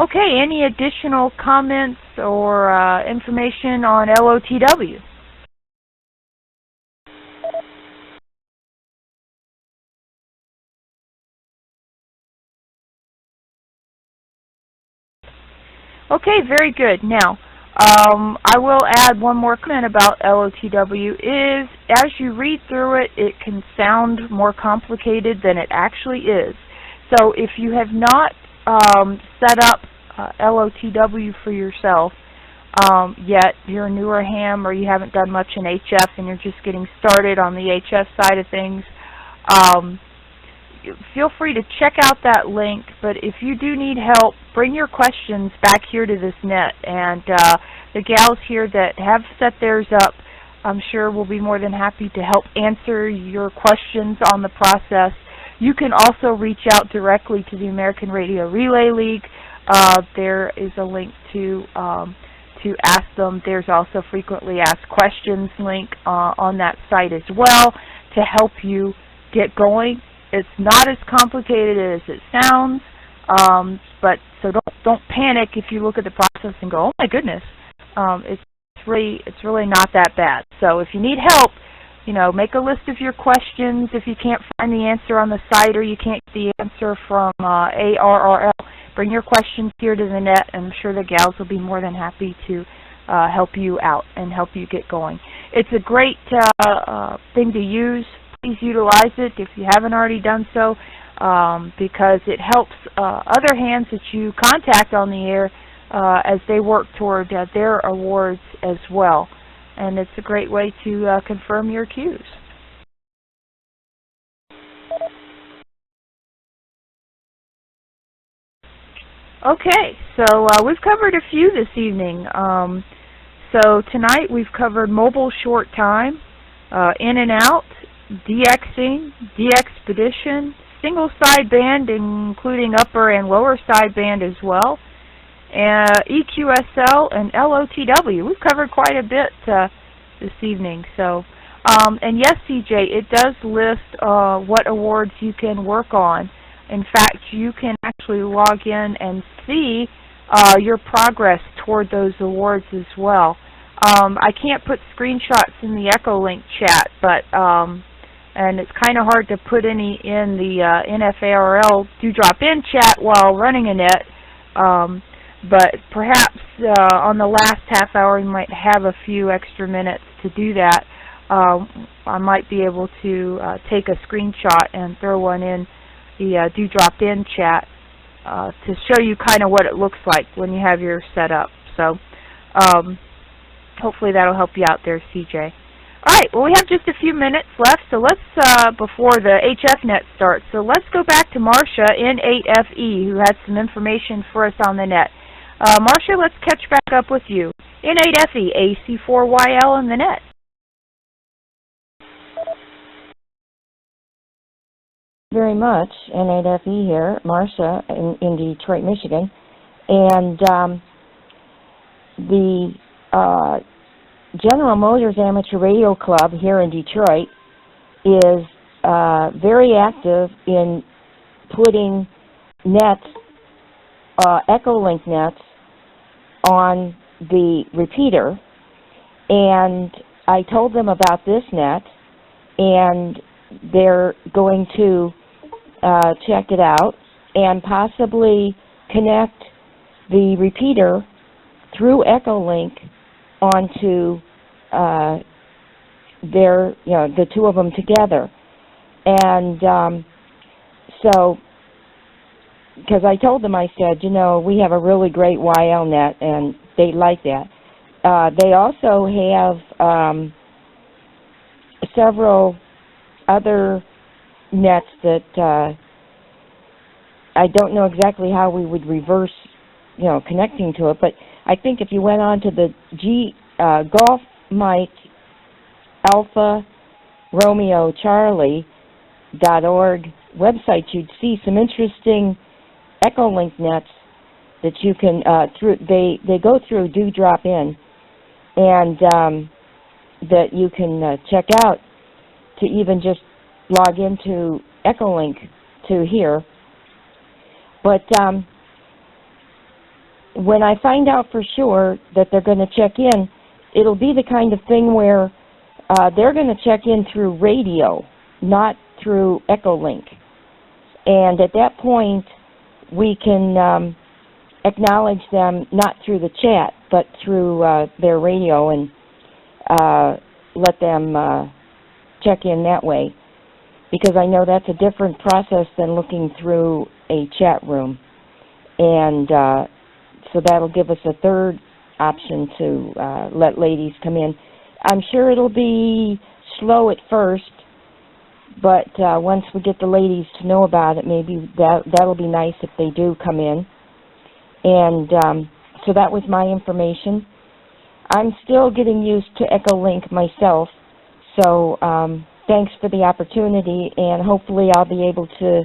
Okay, any additional comments or information on LOTW? Okay, very good. Now, I will add one more comment about LOTW is, as you read through it, it can sound more complicated than it actually is. So if you have not set up LOTW for yourself, yet you're a newer ham or you haven't done much in HF and you're just getting started on the HF side of things, feel free to check out that link. But if you do need help, bring your questions back here to this net, and the gals here that have set theirs up, I'm sure will be more than happy to help answer your questions on the process. You can also reach out directly to the American Radio Relay League. There is a link to ask them. There's also frequently asked questions link on that site as well to help you get going. It's not as complicated as it sounds, but so don't panic if you look at the process and go, oh my goodness, it's really not that bad. So if you need help, make a list of your questions. If you can't find the answer on the site or you can't get the answer from ARRL, bring your questions here to the net, and I'm sure the gals will be more than happy to help you out and help you get going. It's a great thing to use. Please utilize it if you haven't already done so, because it helps other hands that you contact on the air as they work toward their awards as well. And it's a great way to confirm your cues. Okay, so we've covered a few this evening. So tonight we've covered mobile short time, in and out, DXing, de-expedition, single sideband including upper and lower sideband as well, EQSL and LOTW. We've covered quite a bit this evening. So, and yes, CJ, it does list what awards you can work on. In fact, you can actually log in and see your progress toward those awards as well. I can't put screenshots in the Echolink chat, but and it's kind of hard to put any in the NFARL do-drop-in chat while running a net. But perhaps on the last half hour we might have a few extra minutes to do that. I might be able to take a screenshot and throw one in the do-drop-in chat to show you kind of what it looks like when you have yours set up. So hopefully that'll help you out there, CJ. All right, well, we have just a few minutes left, so let's, before the HF net starts, so let's go back to Marcia in 8FE, who has some information for us on the net. Marcia, let's catch back up with you. In 8FE, AC4YL in the net. Very much, N8FE here, Marcia in Detroit, Michigan, and the General Motors Amateur Radio Club here in Detroit is very active in putting nets, Echolink nets, on the repeater, and I told them about this net, and they're going to check it out and possibly connect the repeater through Echolink onto the two of them together. And so, because I told them, I said, we have a really great YL net, and they like that. They also have several other nets that I don't know exactly how we would reverse, connecting to it, but I think if you went on to the Golf Mike Alpha Romeo Charlie.org website, you'd see some interesting Echolink nets that you can they go through do-drop-in, and that you can check out to even just log into Echolink to hear. But when I find out for sure that they're going to check in, it'll be the kind of thing where they're going to check in through radio, not through Echolink. And at that point, we can acknowledge them not through the chat, but through their radio, and let them check in that way. Because I know that's a different process than looking through a chat room. And so that'll give us a third option to let ladies come in. I'm sure it'll be slow at first, but once we get the ladies to know about it, maybe that'll be nice if they do come in. And so that was my information. I'm still getting used to Echolink myself, so thanks for the opportunity, and hopefully I'll be able to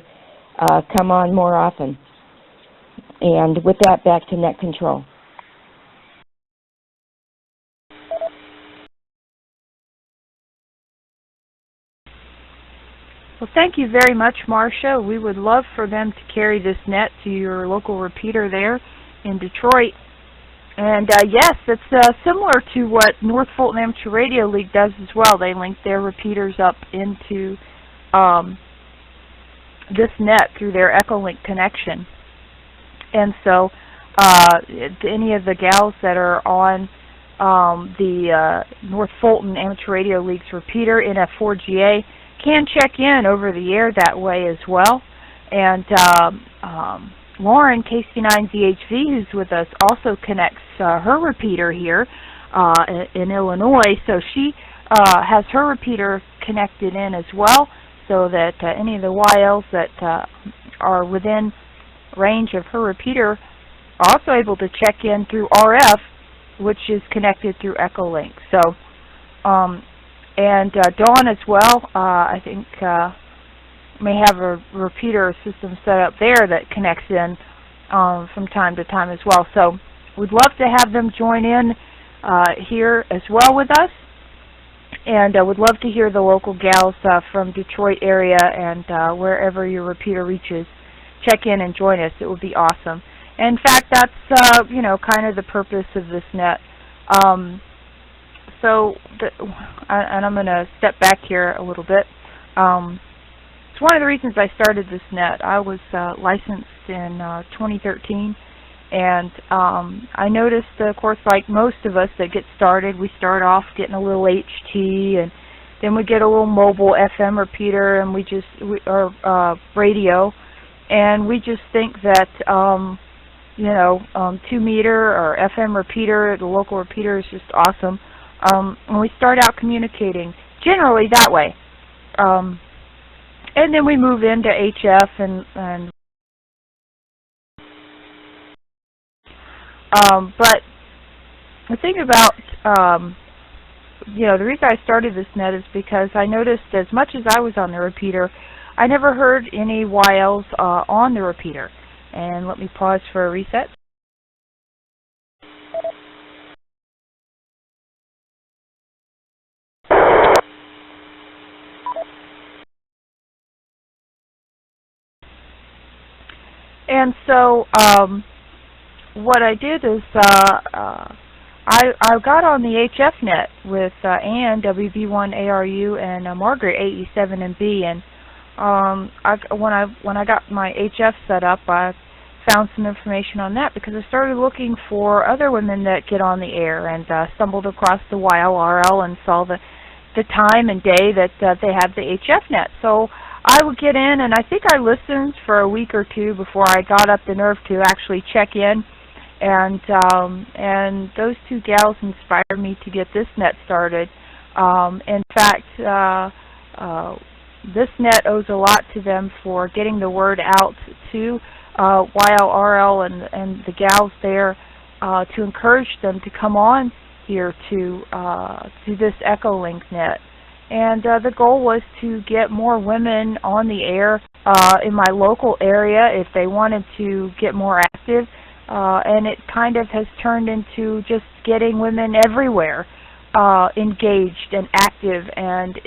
come on more often. And with that, back to net control. Well, thank you very much, Marcia. We would love for them to carry this net to your local repeater there in Detroit. And yes, it's similar to what North Fulton Amateur Radio League does as well. They link their repeaters up into this net through their Echolink connection. And so any of the gals that are on the North Fulton Amateur Radio League's repeater, NF4GA, can check in over the air that way as well. And Lauren, KC9ZHV, who's with us, also connects her repeater here in Illinois. So she has her repeater connected in as well, so that any of the YLs that are within range of her repeater are also able to check in through RF, which is connected through Echolink. So, and Dawn as well, I think may have a repeater system set up there that connects in from time to time as well. So we'd love to have them join in here as well with us. And would love to hear the local gals from Detroit area and wherever your repeater reaches check in and join us. It would be awesome. And in fact, that's you know, kind of the purpose of this net. And I'm going to step back here a little bit. It's one of the reasons I started this net. I was licensed in 2013. And I noticed, of course, like most of us that get started, we start off getting a little HT, and then we get a little mobile FM repeater, and or radio, and we just think that, you know, 2 meter or FM repeater, the local repeater, is just awesome. And we start out communicating generally that way, and then we move into HF and but the thing about, you know, the reason I started this net is because I noticed as much as I was on the repeater, I never heard any YLs on the repeater. And let me pause for a reset. And so, what I did is I got on the HF net with Ann, WB1ARU, and Margaret, AE7MB, and when I got my HF set up, I found some information on that because I started looking for other women that get on the air, and stumbled across the YLRL and saw the time and day that they had the HF net. So I would get in, and I think I listened for a week or two before I got up the nerve to actually check in. And those two gals inspired me to get this net started. In fact, this net owes a lot to them for getting the word out to YLRL and the gals there to encourage them to come on here to this Echolink net. And the goal was to get more women on the air in my local area if they wanted to get more active. And it kind of has turned into just getting women everywhere engaged and active, and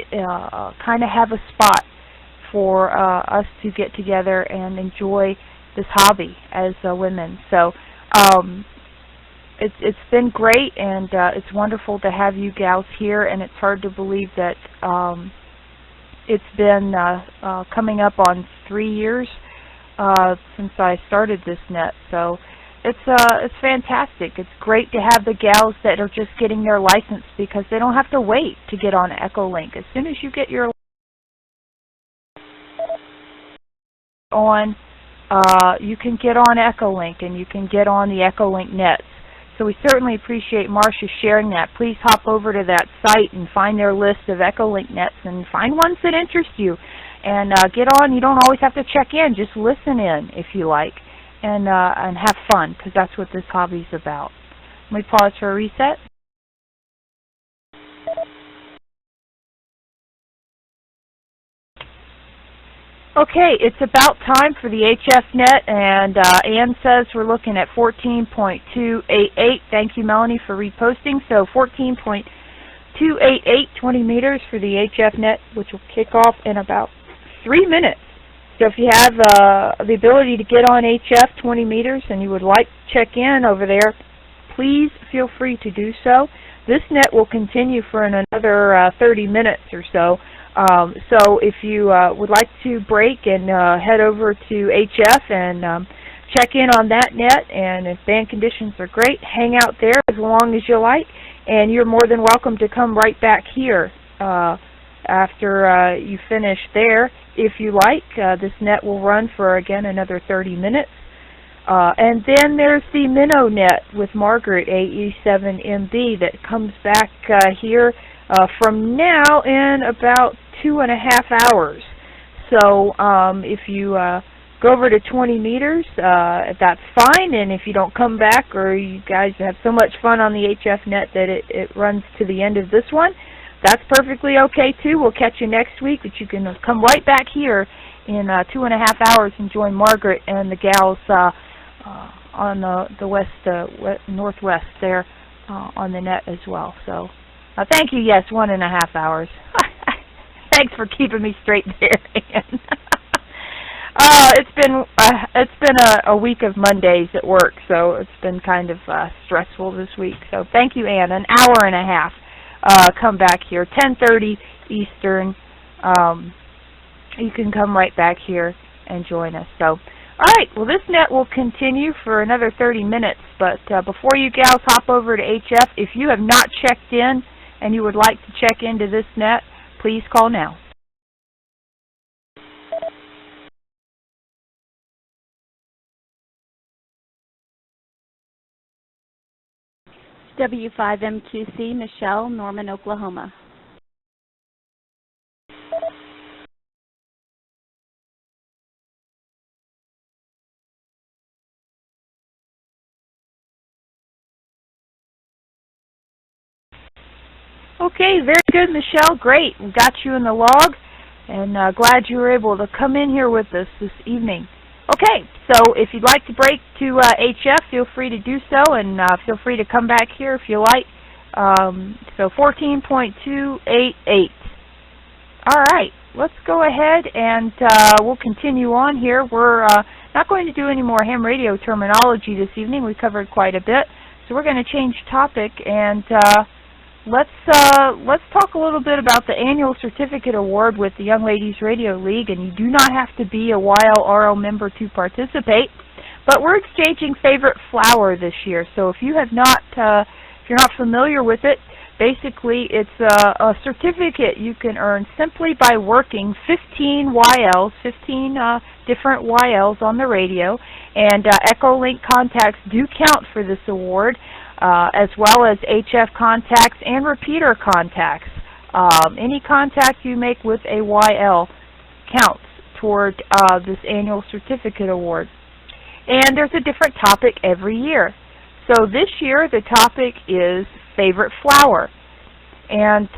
kind of have a spot for us to get together and enjoy this hobby as women. So it's been great, and it's wonderful to have you gals here, and it's hard to believe that it's been coming up on 3 years since I started this net. So it's fantastic. It's great to have the gals that are just getting their license, because they don't have to wait to get on Echolink. As soon as you get your on, you can get on Echolink, and you can get on the Echolink nets. So we certainly appreciate Marcia sharing that. Please hop over to that site and find their list of Echolink nets and find ones that interest you. And get on. You don't always have to check in. Just listen in if you like, and have fun, because that's what this hobby's about. Let me pause for a reset. Okay, it's about time for the HF net, and Ann says we're looking at 14.288. Thank you, Melanie, for reposting. So 14.288, 20 meters for the HF net, which will kick off in about 3 minutes. So if you have the ability to get on HF 20 meters and you would like to check in over there, please feel free to do so. This net will continue for another 30 minutes or so. So if you would like to break and head over to HF and check in on that net, and if band conditions are great, hang out there as long as you like, and you're more than welcome to come right back here after you finish there if you like. This net will run for, again, another 30 minutes. And then there's the minnow net with Margaret, AE7MB, that comes back here from now in about 2.5 hours. So if you go over to 20 meters, that's fine. And if you don't come back, or you guys have so much fun on the HF net that it runs to the end of this one, that's perfectly okay too. We'll catch you next week, but you can come right back here in 2.5 hours and join Margaret and the gals on the northwest there on the net as well. So thank you. Yes, 1.5 hours. Thanks for keeping me straight there, Ann. It's been a week of Mondays at work, so it's been kind of stressful this week. So thank you, Ann. 1.5 hours. Come back here, 10:30 Eastern. You can come right back here and join us. So, all right. Well, this net will continue for another 30 minutes. But before you gals hop over to HF, if you have not checked in and you would like to check into this net, please call now. W5MQC, Michelle, Norman, Oklahoma. Okay, very good, Michelle. Great. We got you in the log, and glad you were able to come in here with us this evening. Okay, so if you'd like to break to HF, feel free to do so, and feel free to come back here if you like. So 14.288. All right, let's go ahead and we'll continue on here. We're not going to do any more ham radio terminology this evening. We covered quite a bit, so we're going to change topic, and let's talk a little bit about the annual certificate award with the Young Ladies Radio League. And you do not have to be a YLRL member to participate, but we're exchanging favorite flower this year. So if you have not, if you're not familiar with it, basically it's a certificate you can earn simply by working 15 YLs, 15 different YLs on the radio, and Echolink contacts do count for this award. As well as HF contacts and repeater contacts. Any contact you make with a YL counts toward this annual certificate award. And there's a different topic every year. So this year the topic is favorite flower. And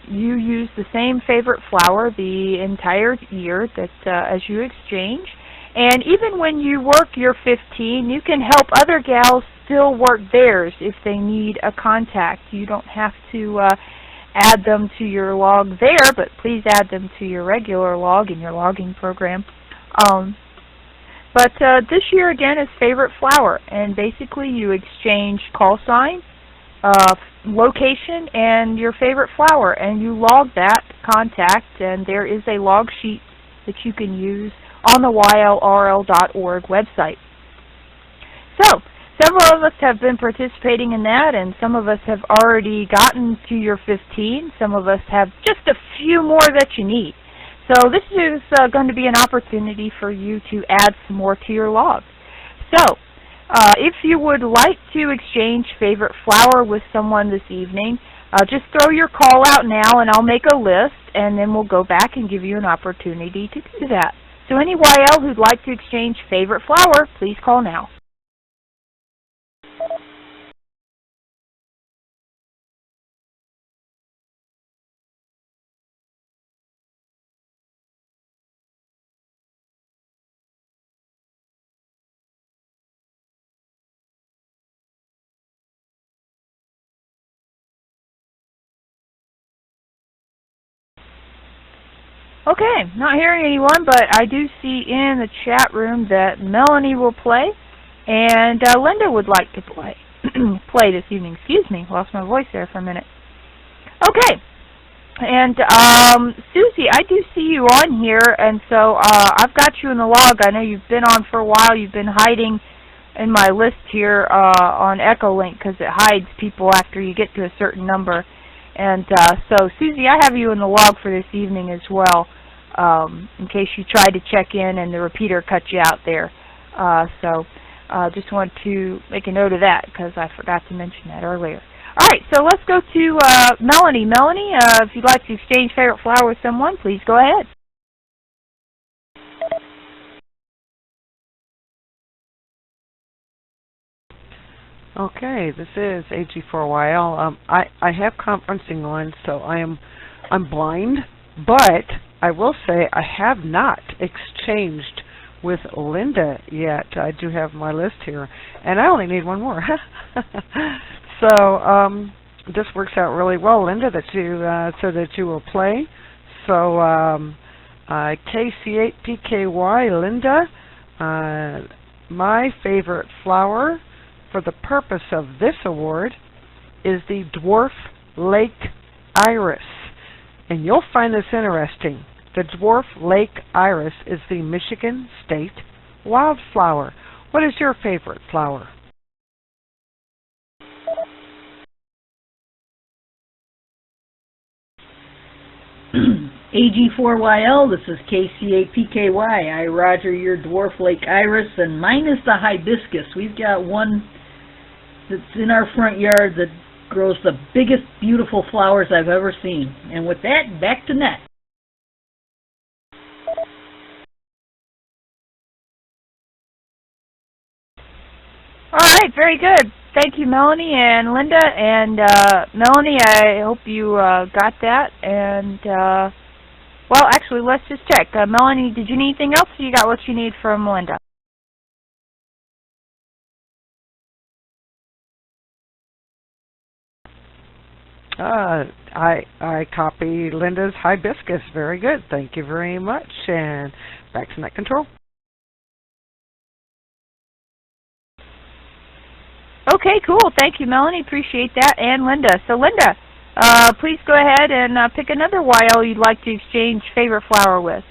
you use the same favorite flower the entire year that as you exchange. And even when you work your 15, you can help other gals still work theirs if they need a contact. You don't have to add them to your log there, but please add them to your regular log in your logging program. But this year, again, is favorite flower. And basically you exchange call sign, location, and your favorite flower. And you log that contact, and there is a log sheet that you can use on the ylrl.org website. So, several of us have been participating in that, and some of us have already gotten to your 15. Some of us have just a few more that you need. So this is going to be an opportunity for you to add some more to your log. So, If you would like to exchange favorite flower with someone this evening, just throw your call out now and I'll make a list, and then we'll go back and give you an opportunity to do that. So any YL who'd like to exchange favorite flower, please call now. Okay, not hearing anyone, but I do see in the chat room that Melanie will play, and Linda would like to play play this evening. Excuse me, lost my voice there for a minute. Okay, and Susie, I do see you on here, and so I've got you in the log. I know you've been on for a while. You've been hiding in my list here on Echolink because it hides people after you get to a certain number. And so, Susie, I have you in the log for this evening as well, in case you tried to check in and the repeater cut you out there. So just want to make a note of that because I forgot to mention that earlier. All right, so let's go to Melanie. Melanie, if you'd like to exchange favorite flower with someone, please go ahead. Okay, this is AG4YL. I have conferencing on, so I'm blind, but I will say I have not exchanged with Linda yet. I do have my list here, and I only need one more. So this works out really well, Linda, that you so that you will play. So KC8PKY, Linda, my favorite flower for the purpose of this award is the dwarf lake iris. And you'll find this interesting. The dwarf lake iris is the Michigan state wildflower. What is your favorite flower? AG4YL, this is KC8PKY. I roger your dwarf lake iris, and mine is the hibiscus. We've got one that's in our front yard that grows the biggest, beautiful flowers I've ever seen. And with that, back to Net. All right, very good. Thank you, Melanie and Linda. And Melanie, I hope you got that. And, well, actually, let's just check. Melanie, did you need anything else, or you got what you need from Linda? I copy Linda's hibiscus. Very good. Thank you very much. And back to Net Control. Okay, cool. Thank you, Melanie. Appreciate that. And Linda. So, Linda, please go ahead and pick another YL you'd like to exchange favorite flower with.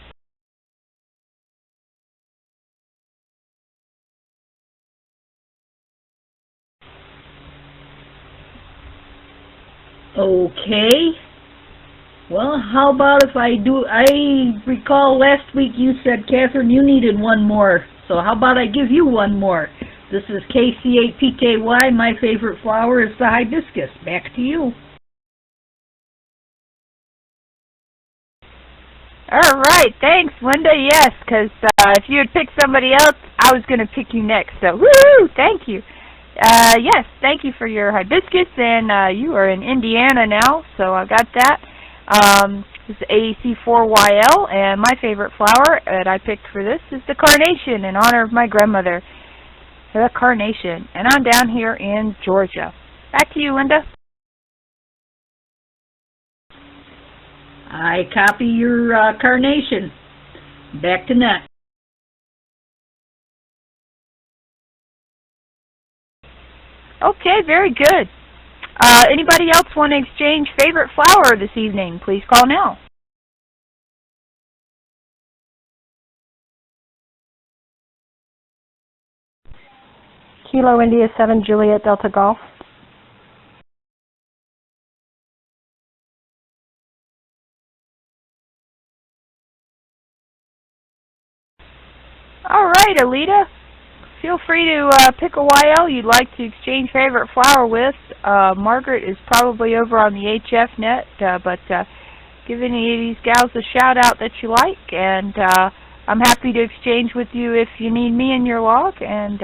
Okay. Well, how about if I recall last week you said, Catherine, you needed one more. So how about I give you one more? This is KC8PKY. My favorite flower is the hibiscus. Back to you. All right. Thanks, Linda. Yes, because if you had picked somebody else, I was going to pick you next. So, woo! Thank you. Yes, thank you for your hibiscus, and you are in Indiana now, so I got that. This is AEC4YL, and my favorite flower that I picked for this is the carnation in honor of my grandmother. The carnation, and I'm down here in Georgia. Back to you, Linda. I copy your carnation. Back to Net. Okay, very good. Anybody else want to exchange favorite flower this evening? Please call now. Kilo India 7 Juliet Delta Golf. All right, Alita. feel free to pick a YL you'd like to exchange favorite flower with. Margaret is probably over on the HF net, but give any of these gals a shout out that you like, and I'm happy to exchange with you if you need me in your log, and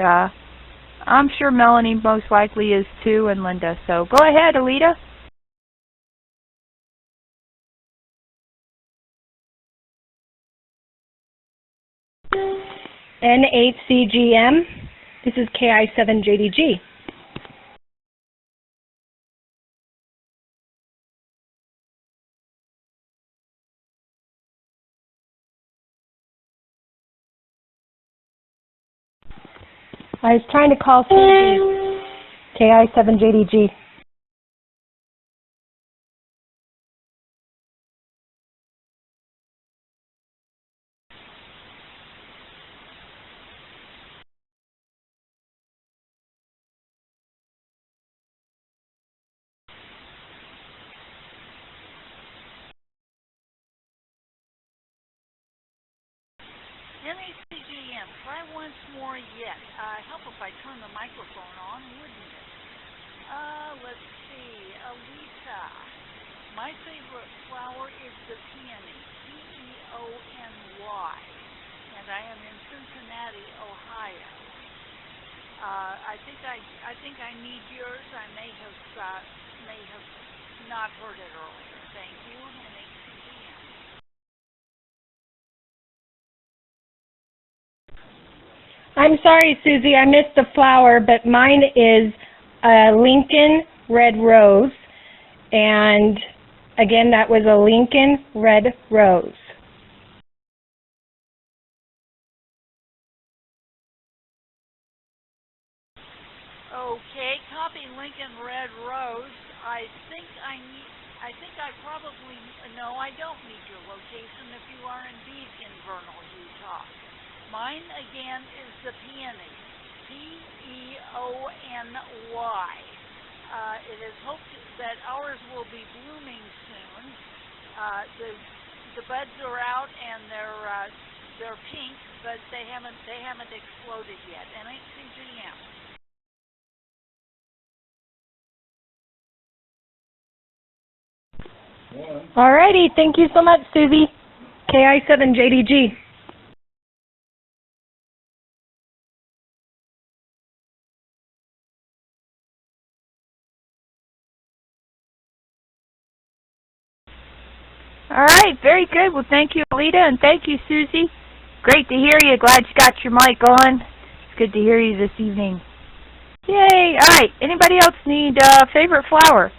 I'm sure Melanie most likely is too, and Linda. So go ahead, Alita. N8CGM. This is KI7JDG. I was trying to call Susie. KI7JDG. NACGM, try once more yet. Help if I turn the microphone on, wouldn't it? Let's see. Alita. My favorite flower is the peony. Peony. And I am in Cincinnati, Ohio. I think I need yours. I may have not heard it earlier. Thank you. NACGM. I'm sorry, Susie, I missed the flower, but mine is a Lincoln red rose. And again, that was a Lincoln red rose. Okay, copy Lincoln red rose. I think I probably, no, I don't need your location if you are indeed in Vernal, Utah. Mine, again, is the peony, Peony. It is hoped that ours will be blooming soon. The buds are out and they're pink, but they haven't exploded yet. NACGM. Alrighty, thank you so much, Susie. KI7JDG. Alright, very good. Well, thank you, Alita, and thank you, Susie. Great to hear you. Glad you got your mic on. It's good to hear you this evening. Yay! Alright, anybody else need a favorite flower?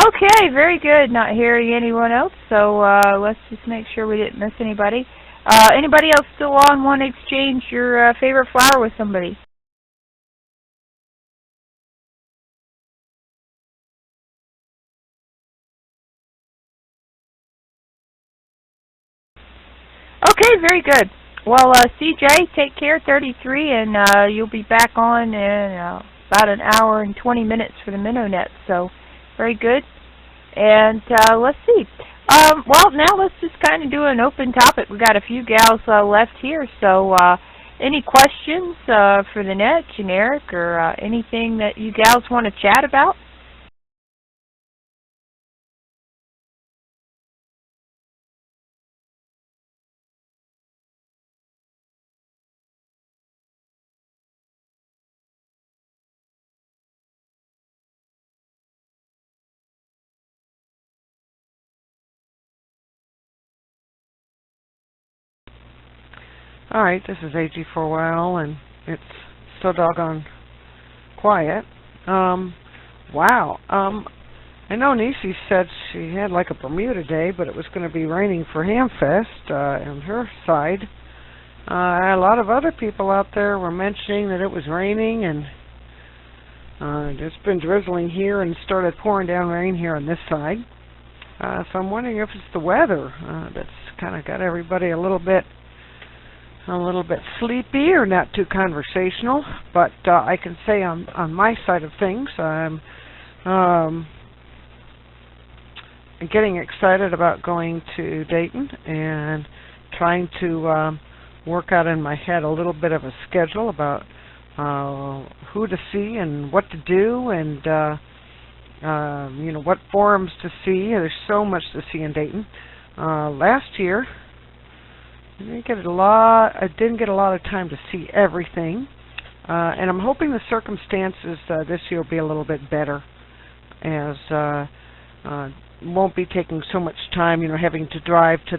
Okay, very good. Not hearing anyone else, so let's just make sure we didn't miss anybody. Anybody else still on want to exchange your favorite flower with somebody? Okay, very good. Well, CJ, take care, 33, and you'll be back on in about an hour and 20 minutes for the minnow net, so very good. And let's see. Well, now let's just kind of do an open topic. We've got a few gals left here, so any questions for the net, generic, or anything that you gals want to chat about? Alright, this is AG for a while, and it's so doggone quiet. Wow. I know Nisi said she had like a Bermuda day, but it was going to be raining for Hamfest on her side. A lot of other people out there were mentioning that it was raining, and it's been drizzling here and started pouring down rain here on this side. So I'm wondering if it's the weather that's kind of got everybody a little bit sleepy or not too conversational. But I can say on my side of things, I'm getting excited about going to Dayton and trying to work out in my head a little bit of a schedule about who to see and what to do, and you know, what forums to see. There's so much to see in Dayton. Last year, I didn't get a lot of time to see everything, and I'm hoping the circumstances this year will be a little bit better, as won't be taking so much time, you know, having to drive to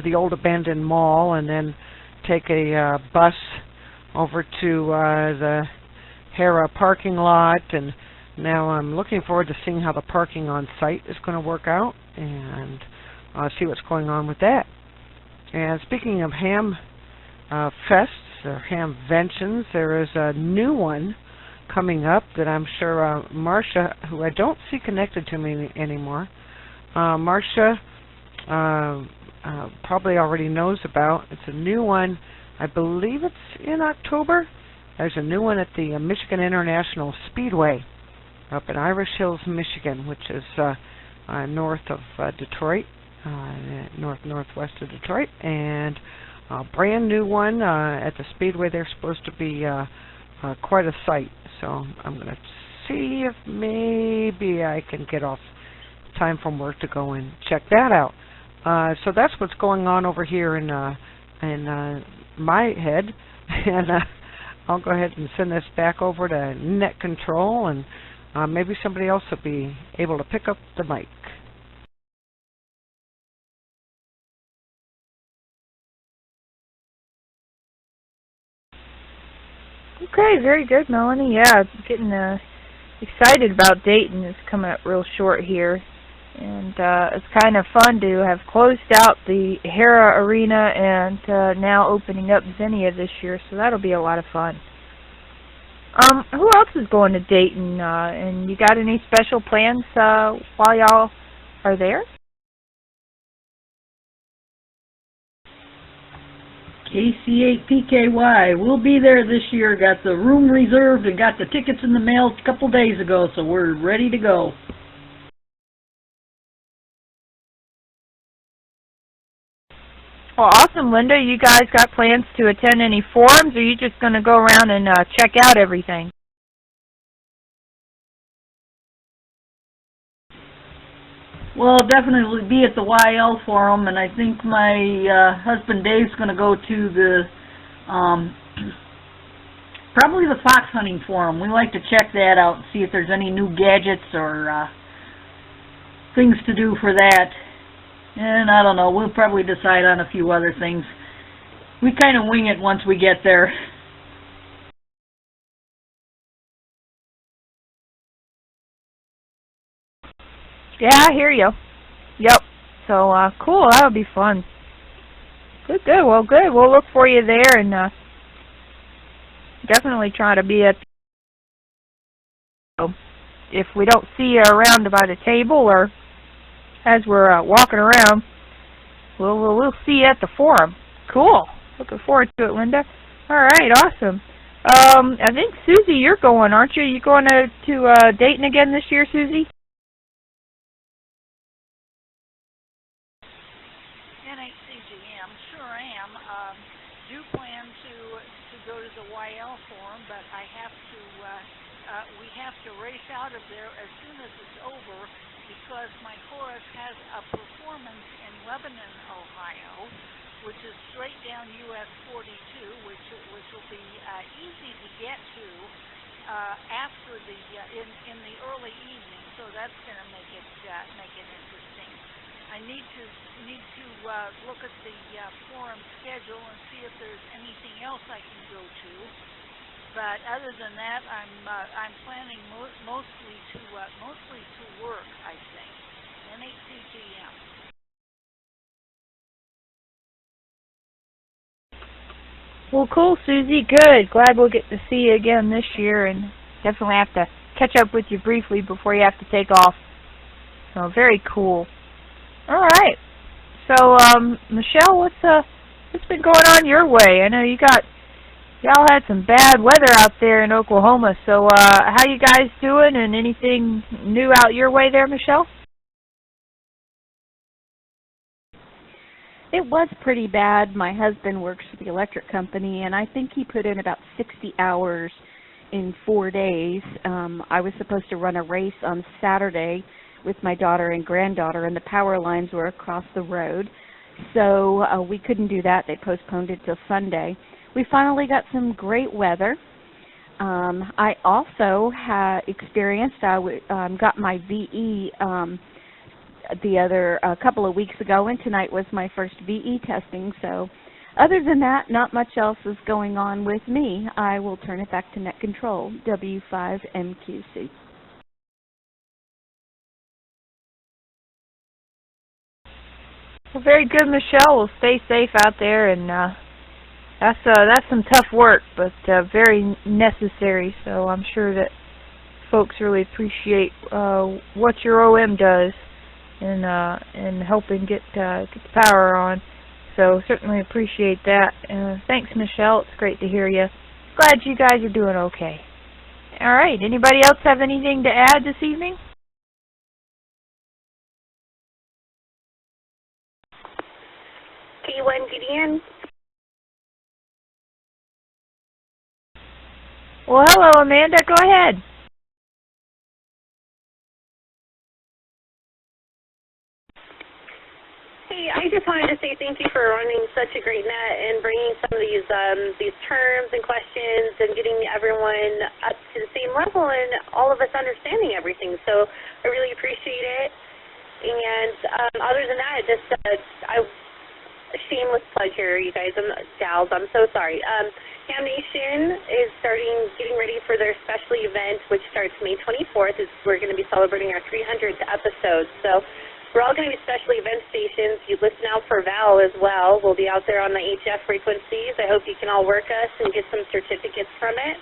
the old abandoned mall and then take a bus over to the Hera parking lot. And now I'm looking forward to seeing how the parking on site is going to work out, and see what's going on with that. And speaking of ham fests or hamventions, there is a new one coming up that I'm sure Marcia, who I don't see connected to me anymore, Marcia probably already knows about. It's a new one. I believe it's in October. There's a new one at the Michigan International Speedway up in Irish Hills, Michigan, which is north of Detroit, northwest of Detroit, and a brand new one at the Speedway. They're supposed to be quite a sight. So I'm going to see if maybe I can get off time from work to go and check that out. So that's what's going on over here in my head, and I'll go ahead and send this back over to Net Control, and maybe somebody else will be able to pick up the mic. Okay, very good, Melanie. Yeah, getting excited about Dayton. It's coming up real short here. And it's kind of fun to have closed out the Hera Arena and now opening up Xenia this year, so that'll be a lot of fun. Who else is going to Dayton? And you got any special plans while y'all are there? KC8PKY. We'll be there this year. Got the room reserved and got the tickets in the mail a couple days ago, so we're ready to go. Well, awesome, Linda. You guys got plans to attend any forums, or are you just going to go around and check out everything? Well, I'll definitely be at the YL forum, and I think my husband Dave's going to go to the probably the fox hunting forum. We like to check that out and see if there's any new gadgets or things to do for that. And I don't know, we'll probably decide on a few other things. We kind of wing it once we get there. Yeah, I hear you. Yep. So, cool. That'll be fun. Good, good. Well, good. We'll look for you there, and definitely try to be at. If we don't see you around by the table or as we're walking around, we'll see you at the forum. Cool. Looking forward to it, Linda. All right. Awesome. I think Susie, you're going, aren't you? You going to Dayton again this year, Susie? Do plan to go to the YL forum, but we have to race out of there as soon as it's over, because my chorus has a performance in Lebanon, Ohio, which is straight down US 42, which will be easy to get to after the in the early evening. So that's going to make it interesting. I need to look at the forum schedule and see if there's anything else I can go to. But other than that, I'm planning mostly to work. I think NHCGM. Well, cool, Susie. Good. Glad we'll get to see you again this year, and definitely have to catch up with you briefly before you have to take off. So very cool. All right. So, Michelle, what's been going on your way? I know y'all had some bad weather out there in Oklahoma. So, how you guys doing, and anything new out your way there, Michelle? It was pretty bad. My husband works for the electric company, and I think he put in about 60 hours in 4 days. I was supposed to run a race on Saturday with my daughter and granddaughter, and the power lines were across the road. So we couldn't do that. They postponed it till Sunday. We finally got some great weather. I also got my VE a couple of weeks ago, and tonight was my first VE testing. So other than that, not much else is going on with me. I will turn it back to Net Control, W5MQC. Well, very good, Michelle. Well, stay safe out there, and that's some tough work, but very necessary. So I'm sure that folks really appreciate what your OM does in helping get the power on. So certainly appreciate that. Thanks, Michelle. It's great to hear you. Glad you guys are doing okay. All right. Anybody else have anything to add this evening? K1GDN. Well, hello, Amanda. Go ahead. Hey, I just wanted to say thank you for running such a great net and bringing some of these terms and questions and getting everyone up to the same level and all of us understanding everything. So I really appreciate it. And other than that, just a shameless plug here, you guys, gals. I'm so sorry. Ham Nation is getting ready for their special event, which starts May 24th. We're going to be celebrating our 300th episode. So we're all going to be special event stations. You listen out for Val as well. We'll be out there on the HF frequencies. I hope you can all work us and get some certificates from it.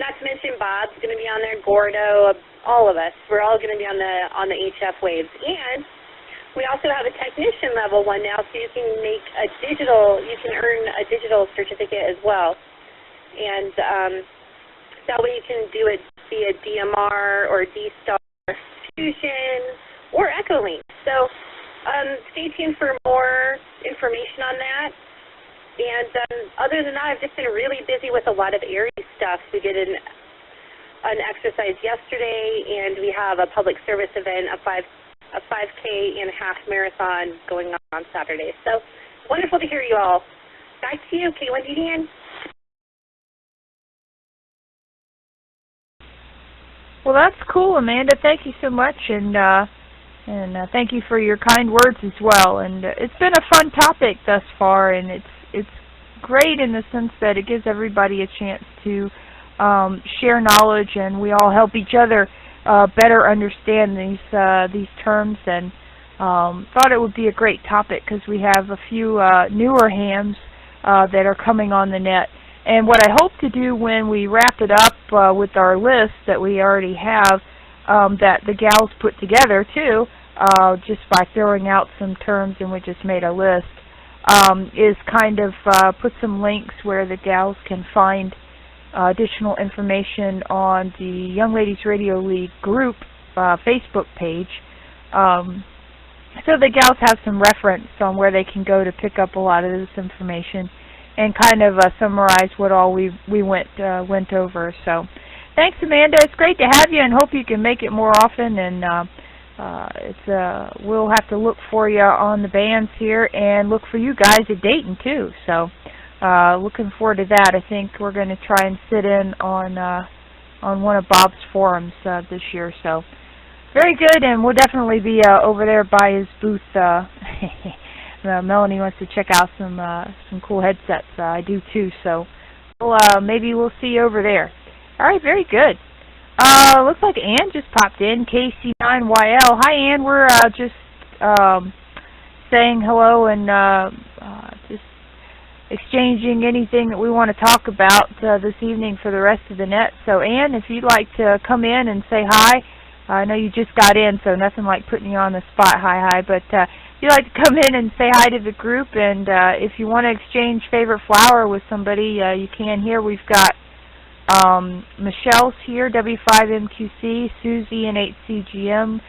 Not to mention Bob's going to be on there, Gordo, all of us. We're all going to be on the HF waves. And we also have a technician level one now, so you can you can earn a digital certificate as well. And that way you can do it via DMR or D-Star Fusion or Echolink. So stay tuned for more information on that. And other than that, I've just been really busy with a lot of Aries stuff. We did an exercise yesterday, and we have a public service event, a 5K and half marathon going on Saturday. So wonderful to hear you all. Back to you, K1GDN. Well, that's cool, Amanda. Thank you so much, and thank you for your kind words as well. And it's been a fun topic thus far, and it's great in the sense that it gives everybody a chance to share knowledge, and we all help each other better understand these terms. And thought it would be a great topic because we have a few newer hams that are coming on the net. And what I hope to do when we wrap it up with our list that we already have, that the gals put together too, just by throwing out some terms and we just made a list, is kind of put some links where the gals can find additional information on the Young Ladies Radio League group Facebook page. So the gals have some reference on where they can go to pick up a lot of this information and kind of summarize what all we went over. So thanks, Amanda. It's great to have you, and hope you can make it more often. And we'll have to look for you on the bands here, and look for you guys at Dayton too. So looking forward to that. I think we're going to try and sit in on one of Bob's forums this year. So very good, and we'll definitely be over there by his booth. Melanie wants to check out some cool headsets. I do too. So maybe we'll see you over there. All right, very good. Looks like Ann just popped in, KC9YL. Hi, Ann. We're just saying hello and just exchanging anything that we want to talk about this evening for the rest of the net. So, Ann, if you'd like to come in and say hi, I know you just got in, so nothing like putting you on the spot, hi, but if you'd like to come in and say hi to the group, and if you want to exchange favorite flower with somebody, you can here. We've got Michelle's here, W5MQC, Susie and 8CGM,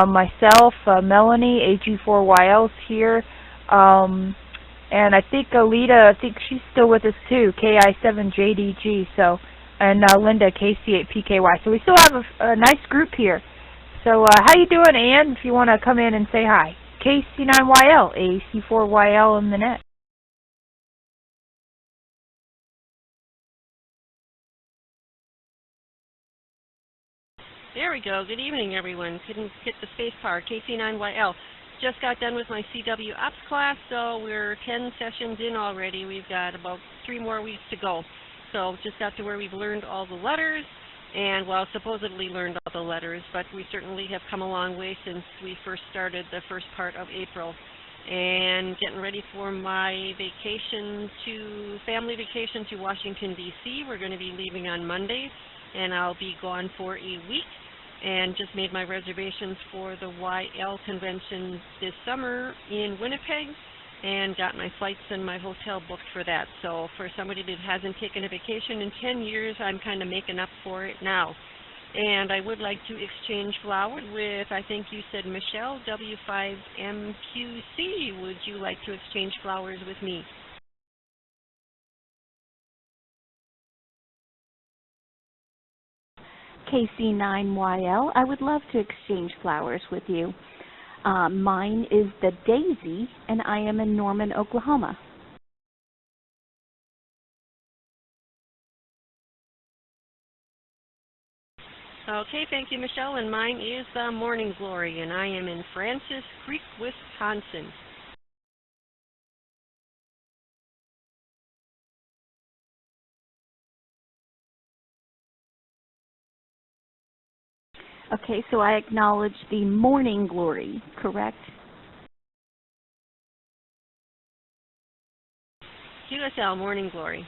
myself, Melanie, AG4YL's here, and I think Alita, I think she's still with us too, KI7JDG, so, and Linda, KC8PKY. So we still have a nice group here. So how you doing, Ann, if you want to come in and say hi? KC9YL, AC4YL in the net. There we go. Good evening, everyone. Couldn't hit the space bar. KC9YL. Just got done with my CW Ops class, so we're 10 sessions in already. We've got about 3 more weeks to go. So just got to where we've learned all the letters, and, well, supposedly learned all the letters, but we certainly have come a long way since we first started the first part of April. And getting ready for my family vacation to Washington, D.C. We're going to be leaving on Monday, and I'll be gone for a week. And just made my reservations for the YL convention this summer in Winnipeg, and got my flights and my hotel booked for that. So for somebody that hasn't taken a vacation in 10 years, I'm kind of making up for it now. And I would like to exchange flowers with, I think you said Michelle, W5MQC. Would you like to exchange flowers with me? KC9YL, I would love to exchange flowers with you. Mine is the Daisy, and I am in Norman, Oklahoma. Okay, thank you, Michelle. And mine is the Morning Glory, and I am in Francis Creek, Wisconsin. Okay, so I acknowledge the Morning Glory, correct? QSL, Morning Glory.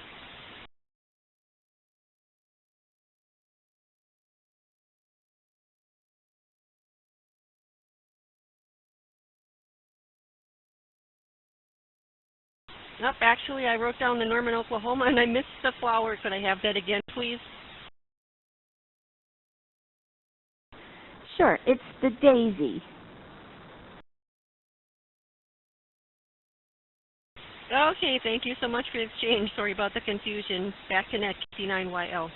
Nope, actually I wrote down the Norman, Oklahoma, and I missed the flower. Could I have that again, please? Sure, it's the Daisy. Okay, thank you so much for the exchange. Sorry about the confusion. Back to net, KC9YL.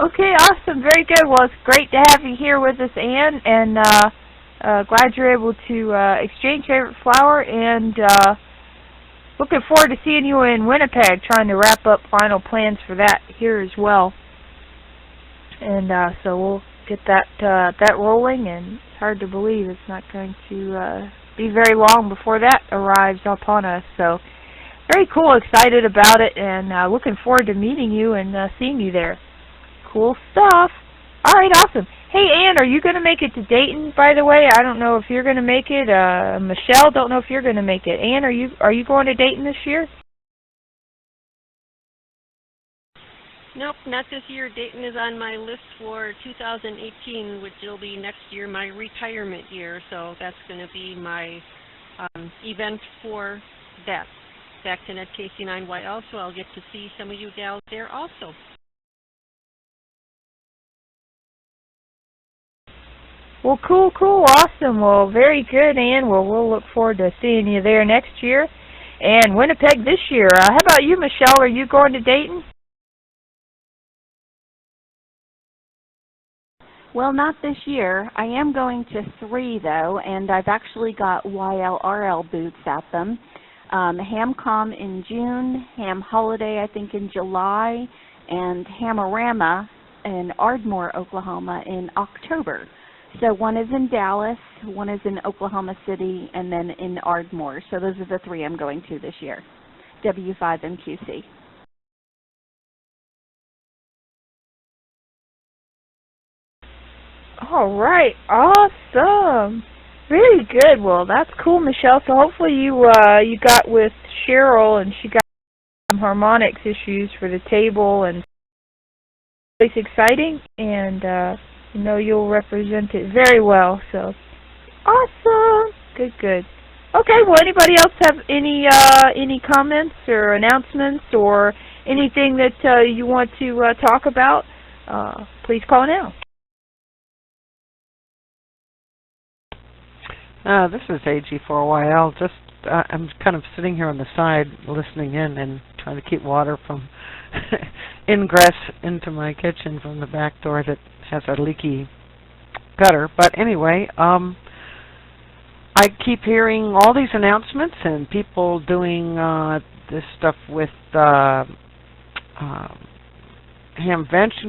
Okay, awesome, very good. Well, it's great to have you here with us, Ann, and glad you're able to exchange favorite flower, and looking forward to seeing you in Winnipeg, trying to wrap up final plans for that here as well. And so we'll get that rolling, and it's hard to believe it's not going to be very long before that arrives upon us. So very cool, excited about it, and looking forward to meeting you and seeing you there. Cool stuff. All right, awesome. Hey, Ann, are you going to make it to Dayton, by the way? I don't know if you're going to make it. Michelle, don't know if you're going to make it. Ann, are you going to Dayton this year? Nope, not this year. Dayton is on my list for 2018, which will be next year, my retirement year. So that's going to be my event for that. Back to net KC9YL, so I'll get to see some of you gals there also. Well, cool, awesome. Well, very good, Ann. Well, we'll look forward to seeing you there next year. And Winnipeg this year. How about you, Michelle? Are you going to Dayton? Well, not this year. I am going to 3, though, and I've actually got YLRL booths at them. HamCom in June, Ham Holiday, I think, in July, and Hamorama in Ardmore, Oklahoma in October. So one is in Dallas, one is in Oklahoma City, and then in Ardmore. So those are the 3 I'm going to this year. W5MQC. All right, awesome. Very good. Well, that's cool, Michelle. So hopefully you got with Cheryl and she got some harmonics issues for the table, and it's exciting, and you know you'll represent it very well. So awesome. Good, good. Okay. Well, anybody else have any comments or announcements or anything that you want to talk about? Please call now. This is AG4YL. Just I'm kind of sitting here on the side listening in and trying to keep water from ingress into my kitchen from the back door that has a leaky gutter. But anyway, I keep hearing all these announcements and people doing this stuff with Hamvention,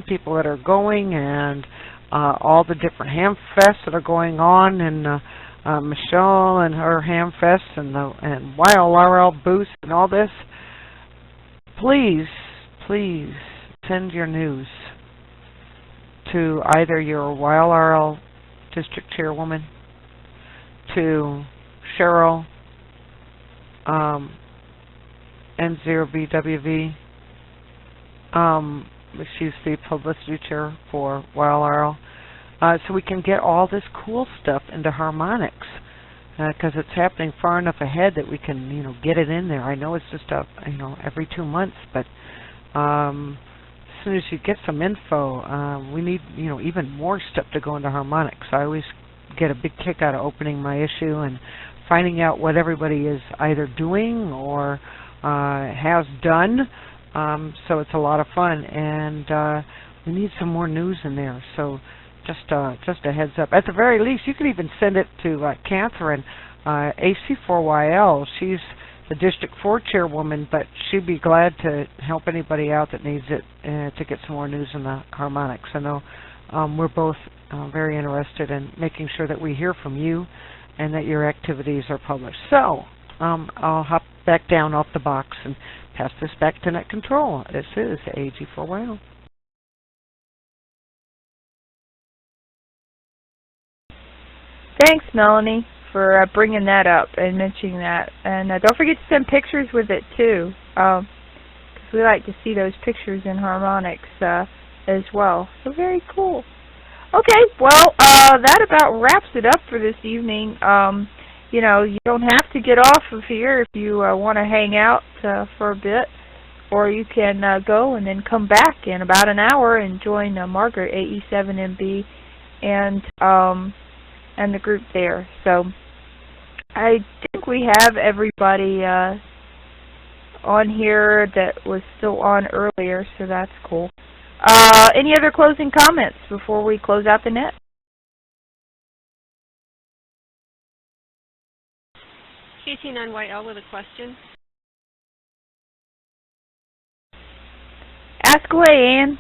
people that are going, and all the different ham fests that are going on, and Michelle and her ham fest and ALARA booths and all this. Please, please send your news to either your ALARA district chairwoman, to Cheryl, N0BWV. She's the publicity chair for ALARA. So we can get all this cool stuff into harmonics, because it's happening far enough ahead that we can, you know, get it in there. I know it's just every 2 months, but as soon as you get some info, we need, even more stuff to go into harmonics. I always get a big kick out of opening my issue and finding out what everybody is either doing or has done. So it's a lot of fun, and we need some more news in there. So just a heads up. At the very least, you could even send it to Catherine, AC4YL. She's the District 4 chairwoman, but she'd be glad to help anybody out that needs it to get some more news in the harmonics. I know we're both very interested in making sure that we hear from you and that your activities are published. So I'll hop back down off the box and pass this back to Net Control. This is AG4YL. Thanks, Melanie, for bringing that up and mentioning that. And don't forget to send pictures with it, too, because we like to see those pictures in harmonics as well. So very cool. Okay, well, that about wraps it up for this evening. You don't have to get off of here if you want to hang out for a bit, or you can go and then come back in about an hour and join Margaret, AE7MB, and the group there. So I think we have everybody on here that was still on earlier, so that's cool. Any other closing comments before we close out the net? KC9YL with a question. Ask away, Ann.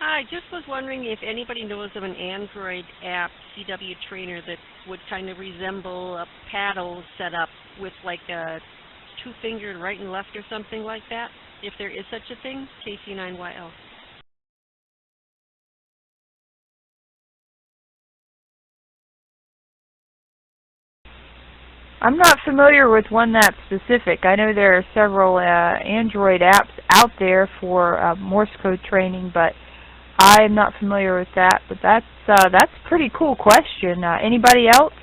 I just was wondering if anybody knows of an Android app, CW Trainer, that would kind of resemble a paddle setup with like a two-fingered right and left or something like that, if there is such a thing. KC9YL. I'm not familiar with one that's specific. I know there are several Android apps out there for Morse code training, but I'm not familiar with that. But that's a pretty cool question. Anybody else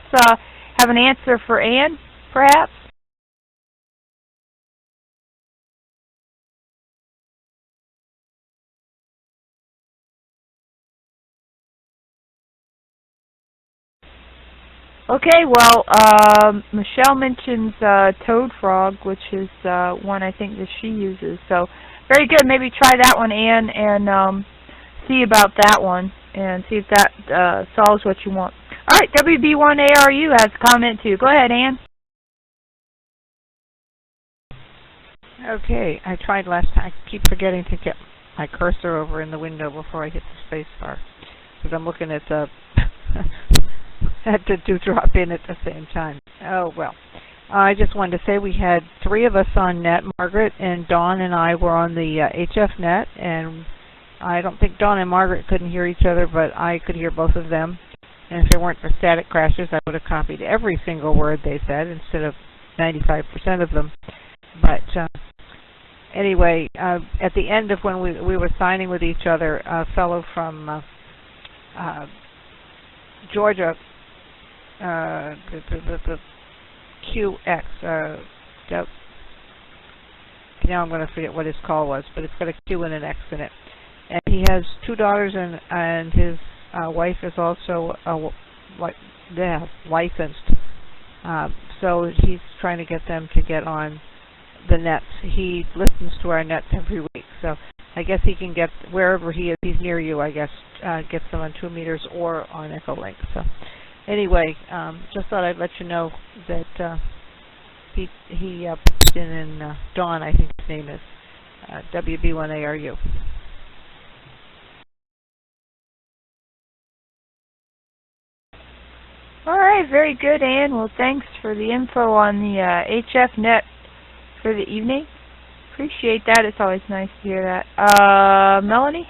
have an answer for Ann, perhaps? Okay, well, Michelle mentions Toad Frog, which is one I think that she uses. So very good. Maybe try that one, Ann, and see about that one, and see if that solves what you want. All right, WB1ARU has a comment too. Go ahead, Ann. Okay, I tried last time. I keep forgetting to get my cursor over in the window before I hit the space bar, because I'm looking at the had to do drop in at the same time. Oh well. I just wanted to say we had 3 of us on net. Margaret and Dawn and I were on the HF net, and I don't think Dawn and Margaret couldn't hear each other, but I could hear both of them. And if there weren't for static crashes, I would have copied every single word they said instead of 95% of them. But anyway, at the end of when we were signing with each other, a fellow from Georgia, the QX, now I'm going to forget what his call was, but it's got a Q and an X in it. And he has 2 daughters, and his wife is also licensed. So he's trying to get them to get on the nets. He listens to our nets every week, so I guess he can get, wherever he is, he's near you, I guess, gets them on 2 meters or on Echolink. So anyway, just thought I'd let you know that he put in Dawn, I think his name is, WB1ARU. All right, very good, Ann. Well, thanks for the info on the HF net for the evening. Appreciate that. It's always nice to hear that. Melanie?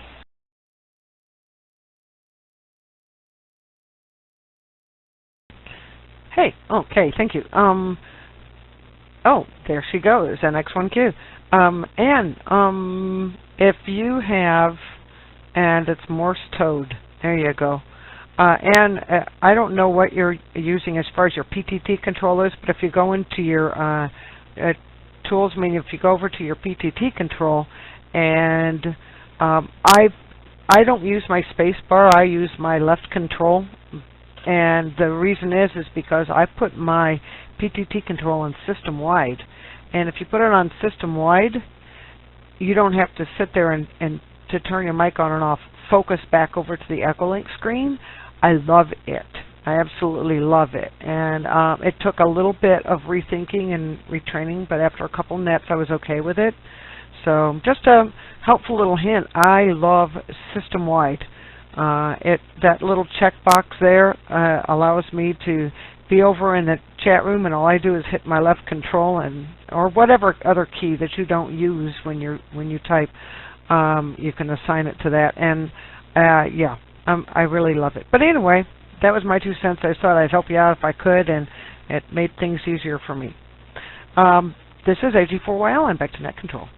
Hey, okay, thank you. Oh, there she goes, NX1Q. Ann, if you have, and it's Morse code, there you go. And I don't know what you're using as far as your PTT control is, but if you go into your tools menu, if you go over to your PTT control, and I don't use my space bar, I use my left control, and the reason is because I put my PTT control on system wide, and if you put it on system wide, you don't have to sit there and to turn your mic on and off. Focus back over to the Echolink screen. I love it. I absolutely love it. And it took a little bit of rethinking and retraining, but after a couple nets, I was okay with it. So just a helpful little hint. I love system-wide. That little checkbox there allows me to be over in the chat room, and all I do is hit my left control or whatever other key that you don't use when you type. You can assign it to that, and yeah, I really love it. But anyway, that was my 2 cents. I thought I'd help you out if I could, and it made things easier for me. This is AG4YL, and back to net control.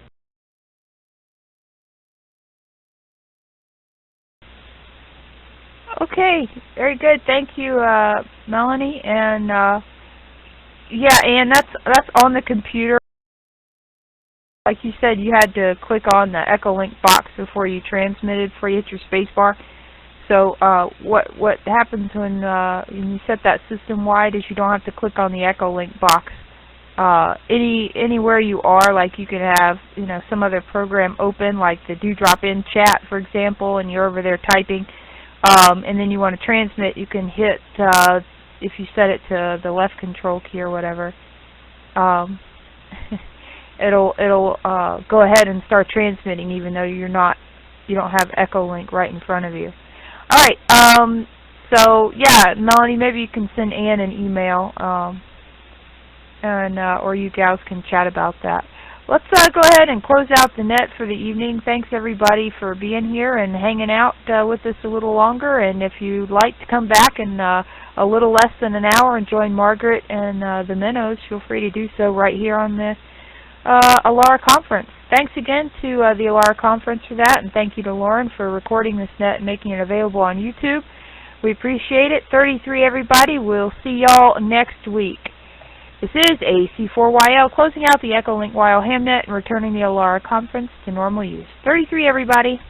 Okay, very good. Thank you, Melanie. And yeah, Ann, that's on the computer. Like you said, you had to click on the Echolink box before you transmitted, before you hit your space bar. So what happens when you set that system wide is you don't have to click on the Echolink box. Anywhere you are, like you could have some other program open, like the Do Drop In chat, for example, and you're over there typing, and then you want to transmit, you can hit if you set it to the left control key or whatever. It'll go ahead and start transmitting, even though you don't have Echolink right in front of you. All right. So yeah, Melanie, maybe you can send Ann an email, and or you gals can chat about that. Let's go ahead and close out the net for the evening. Thanks everybody for being here and hanging out with us a little longer. And if you'd like to come back in a little less than an hour and join Margaret and the Minnows, feel free to do so right here on the ALARA conference. Thanks again to the ALARA conference for that, and thank you to Lauren for recording this net and making it available on YouTube. We appreciate it. 33 everybody. We'll see y'all next week. This is AC4YL closing out the Echolink YL Hamnet and returning the ALARA conference to normal use. 33 everybody.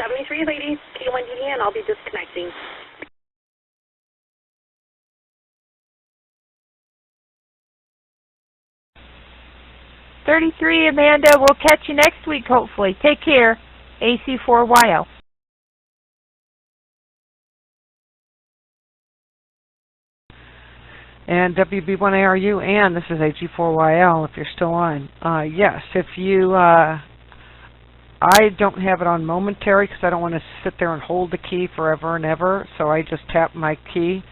73 ladies, K1DD, and I'll be disconnecting. 33, Amanda. We'll catch you next week, hopefully. Take care. AC4YL. And WB1ARU, and this is AG4YL if you're still on. Yes, if you, I don't have it on momentary because I don't want to sit there and hold the key forever and ever, so I just tap my key.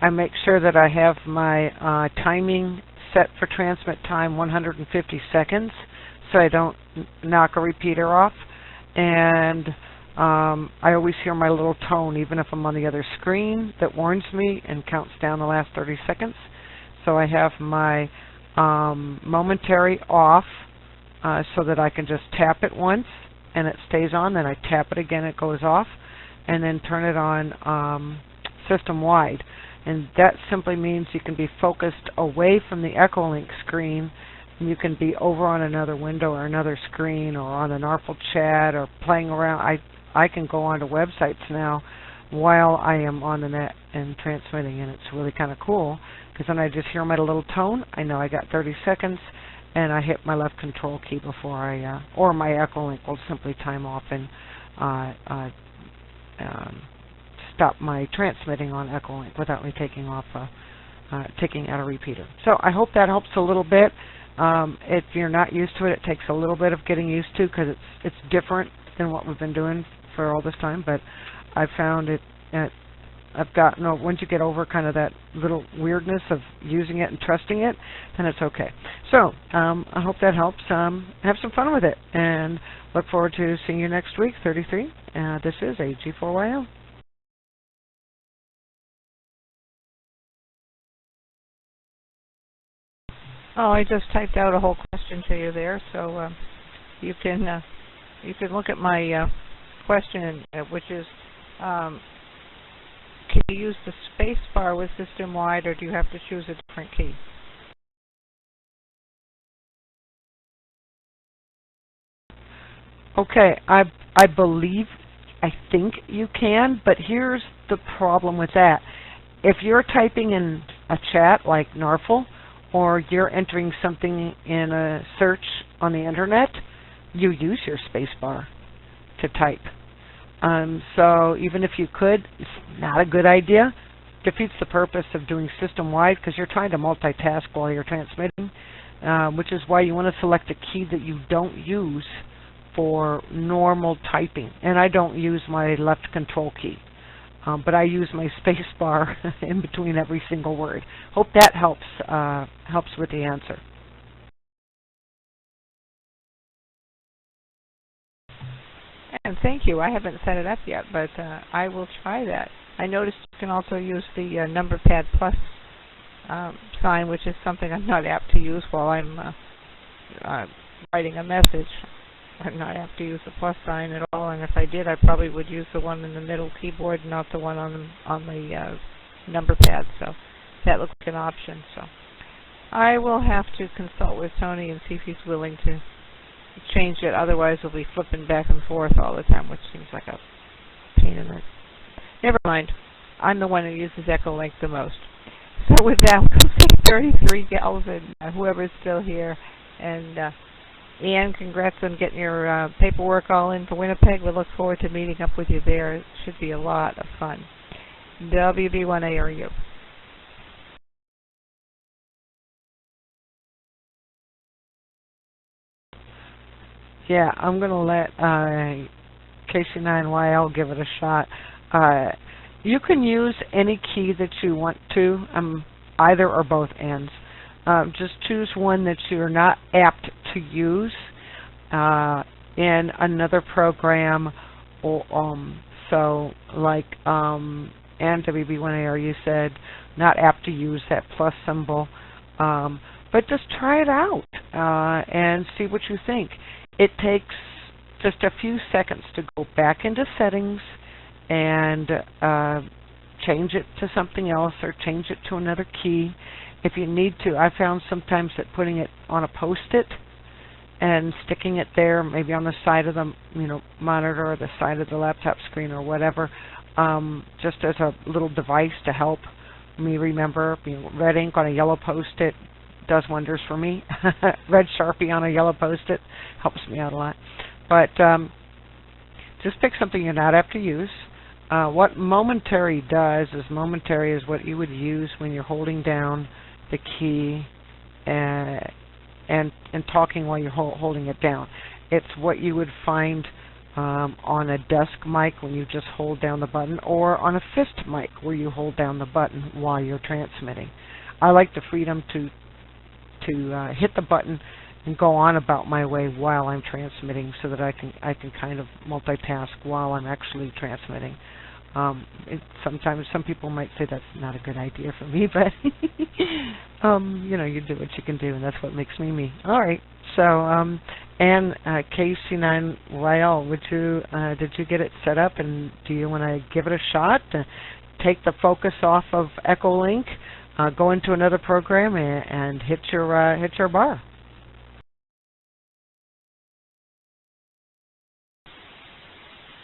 I make sure that I have my timing set for transmit time 150 seconds so I don't knock a repeater off. And I always hear my little tone even if I'm on the other screen that warns me and counts down the last 30 seconds. So I have my momentary off so that I can just tap it once and it stays on, then I tap it again, it goes off, and then turn it on system-wide. And that simply means you can be focused away from the Echolink screen, and you can be over on another window or another screen or on an ARFL chat or playing around. I can go onto websites now while I am on the net and transmitting, and it's really kind of cool because then I just hear my little tone. I know I got 30 seconds, and I hit my left control key before I, or my Echolink will simply time off and stop my transmitting on Echolink without me taking off, taking out a repeater. So I hope that helps a little bit. If you're not used to it, it takes a little bit of getting used to because it's different than what we've been doing for all this time. But I found it. I've gotten once you get over kind of that little weirdness of using it and trusting it, then it's okay. So I hope that helps. Have some fun with it, and look forward to seeing you next week. 33. This is AG4YL. Oh, I just typed out a whole question to you there, so you can look at my question, which is, can you use the space bar with system-wide, or do you have to choose a different key? Okay, I think you can, but here's the problem with that. If you're typing in a chat like NARFL, or you're entering something in a search on the internet, you use your space bar to type. So even if you could, it's not a good idea. Defeats the purpose of doing system-wide because you're trying to multitask while you're transmitting, which is why you want to select a key that you don't use for normal typing. And I don't use my left control key, but I use my space bar in between every single word. Hope that helps with the answer. And thank you. I haven't set it up yet, but I will try that. I noticed you can also use the number pad plus sign, which is something I'm not apt to use while I'm writing a message. I'm not apt to use the plus sign at all, and if I did, I probably would use the one in the middle keyboard, not the one on the number pad. So that looks like an option. So I will have to consult with Tony and see if he's willing to change it. Otherwise, we'll be flipping back and forth all the time, which seems like a pain in the... Never mind. I'm the one who uses Echolink the most. So with that, we'll say 33 gals and whoever's still here. And Anne, congrats on getting your paperwork all in for Winnipeg. We look forward to meeting up with you there. It should be a lot of fun. WB1ARU. Yeah, I'm going to let KC9YL give it a shot. You can use any key that you want to, either or both ends. Just choose one that you're not apt to use in another program. Or, so, like and WB1ARU said, not apt to use that plus symbol. But just try it out and see what you think. It takes just a few seconds to go back into settings and change it to something else or change it to another key if you need to. I found sometimes that putting it on a post-it and sticking it there, maybe on the side of the monitor or the side of the laptop screen or whatever, just as a little device to help me remember. Red ink on a yellow Post-it does wonders for me. Red Sharpie on a yellow Post-it helps me out a lot. But just pick something you're not apt to use. What momentary does is momentary is what you would use when you're holding down the key and talking while you're holding it down. It's what you would find on a desk mic when you just hold down the button, or on a fist mic where you hold down the button while you're transmitting. I like the freedom to hit the button and go on about my way while I'm transmitting, so that I can kind of multitask while I'm actually transmitting. Sometimes some people might say that's not a good idea for me, but you do what you can do, and that's what makes me me. All right. So, Ann, KC9YL, did you get it set up, and do you want to give it a shot? Take the focus off of Echolink, go into another program, and hit your bar.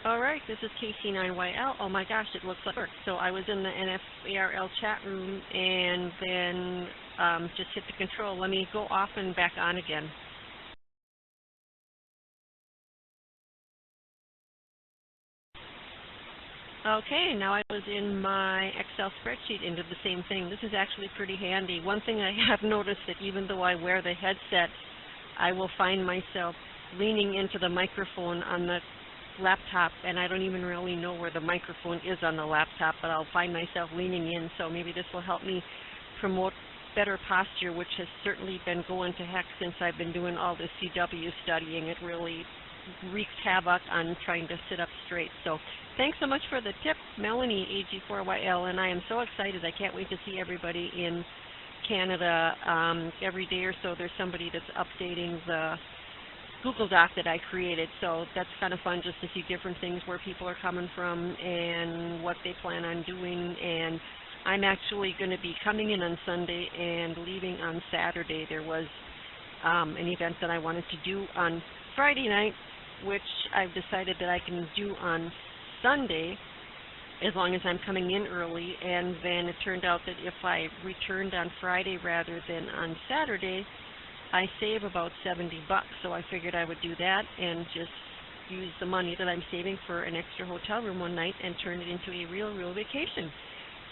All right, this is KC9YL. Oh my gosh, it looks like it worked. So I was in the NFARL chat room and then just hit the control. Let me go off and back on again. Okay, now I was in my Excel spreadsheet and did the same thing. This is actually pretty handy. One thing I have noticed, that even though I wear the headset, I will find myself leaning into the microphone on the laptop, and I don't even really know where the microphone is on the laptop, but I'll find myself leaning in, so maybe this will help me promote better posture, which has certainly been going to heck since I've been doing all this CW studying. It really wreaks havoc on trying to sit up straight. So thanks so much for the tip, Melanie, AG4YL, and I am so excited. I can't wait to see everybody in Canada. Every day or so there's somebody that's updating the Google Doc that I created, so that's kind of fun just to see different things, where people are coming from and what they plan on doing. And I'm actually going to be coming in on Sunday and leaving on Saturday. There was an event that I wanted to do on Friday night, which I've decided that I can do on Sunday as long as I'm coming in early. And then it turned out that if I returned on Friday rather than on Saturday, I save about $70, so I figured I would do that and just use the money that I'm saving for an extra hotel room one night and turn it into a real vacation.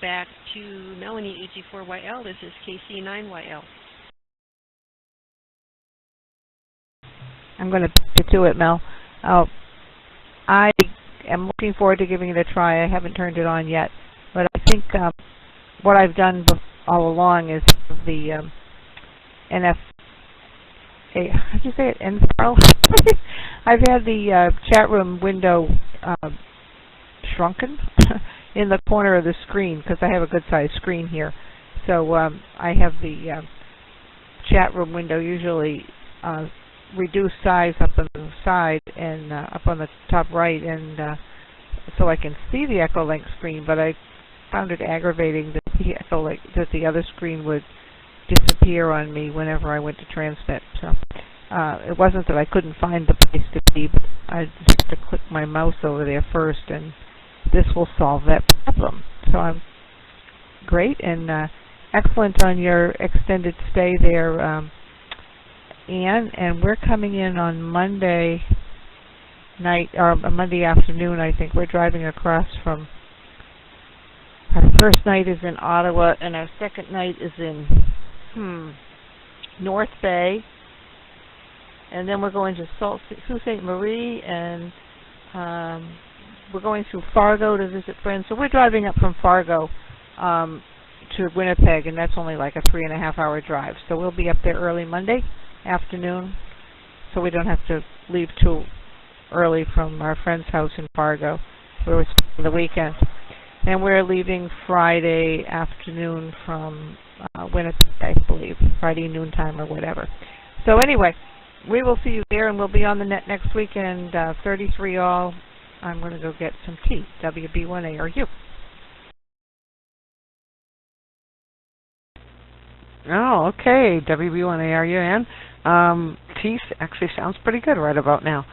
Back to Melanie, AG4YL. This is KC9YL. I'm going to get to it, Mel. I am looking forward to giving it a try. I haven't turned it on yet, but I think what I've done all along is the how do you say it? NFARL? I've had the chat room window shrunken in the corner of the screen because I have a good-sized screen here. So I have the chat room window usually reduced size up on the side and up on the top right, and so I can see the Echolink screen. But I found it aggravating that the other screen would disappear on me whenever I went to transmit. So it wasn't that I couldn't find the place to be, but I just had to click my mouse over there first, and this will solve that problem. So I'm great and excellent on your extended stay there, Anne. And we're coming in on Monday night, or Monday afternoon, I think. We're driving across from, our first night is in Ottawa, and our second night is in North Bay, and then we're going to Sault Ste. Marie, and we're going through Fargo to visit friends. So we're driving up from Fargo to Winnipeg, and that's only like a 3.5-hour drive. So we'll be up there early Monday afternoon, so we don't have to leave too early from our friend's house in Fargo, where we're spending the weekend. And we're leaving Friday afternoon from Winnipeg, I believe, Friday noontime or whatever. So anyway, we will see you there, and we'll be on the net next week. And 33 all, I'm going to go get some tea. WB1ARU. Oh, okay. WB1ARU, Ann. teeth actually sounds pretty good right about now.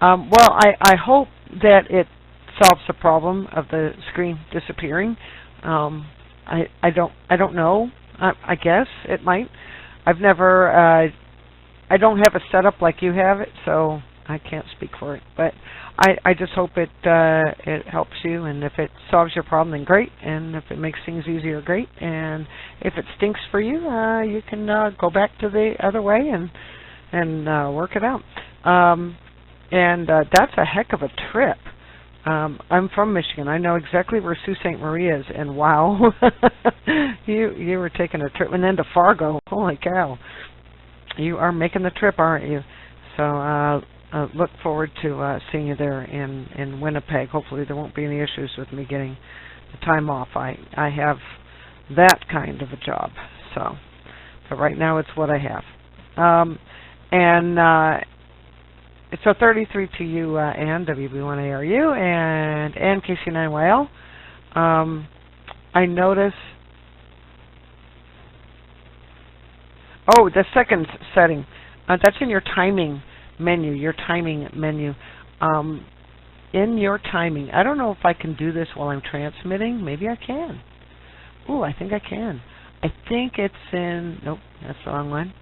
Well, I hope that it solves the problem of the screen disappearing. I don't know. I guess it might. I've never. I don't have a setup like you have it, so I can't speak for it. But I just hope it helps you, and if it solves your problem, then great. And if it makes things easier, great. And if it stinks for you, you can go back to the other way and work it out. That's a heck of a trip. I'm from Michigan. I know exactly where Sault Ste. Marie is, and wow, you were taking a trip, and then to Fargo. Holy cow, you are making the trip, aren't you? So look forward to seeing you there in Winnipeg. Hopefully there won't be any issues with me getting the time off. I have that kind of a job, but right now it's what I have. So 33 to you, Ann, WB1ARU, and KC9YL. I notice. Oh, the second setting. That's in your timing menu. Your timing menu. In your timing. I don't know if I can do this while I'm transmitting. Maybe I can. Ooh, I think I can. I think it's in. Nope, that's the wrong one.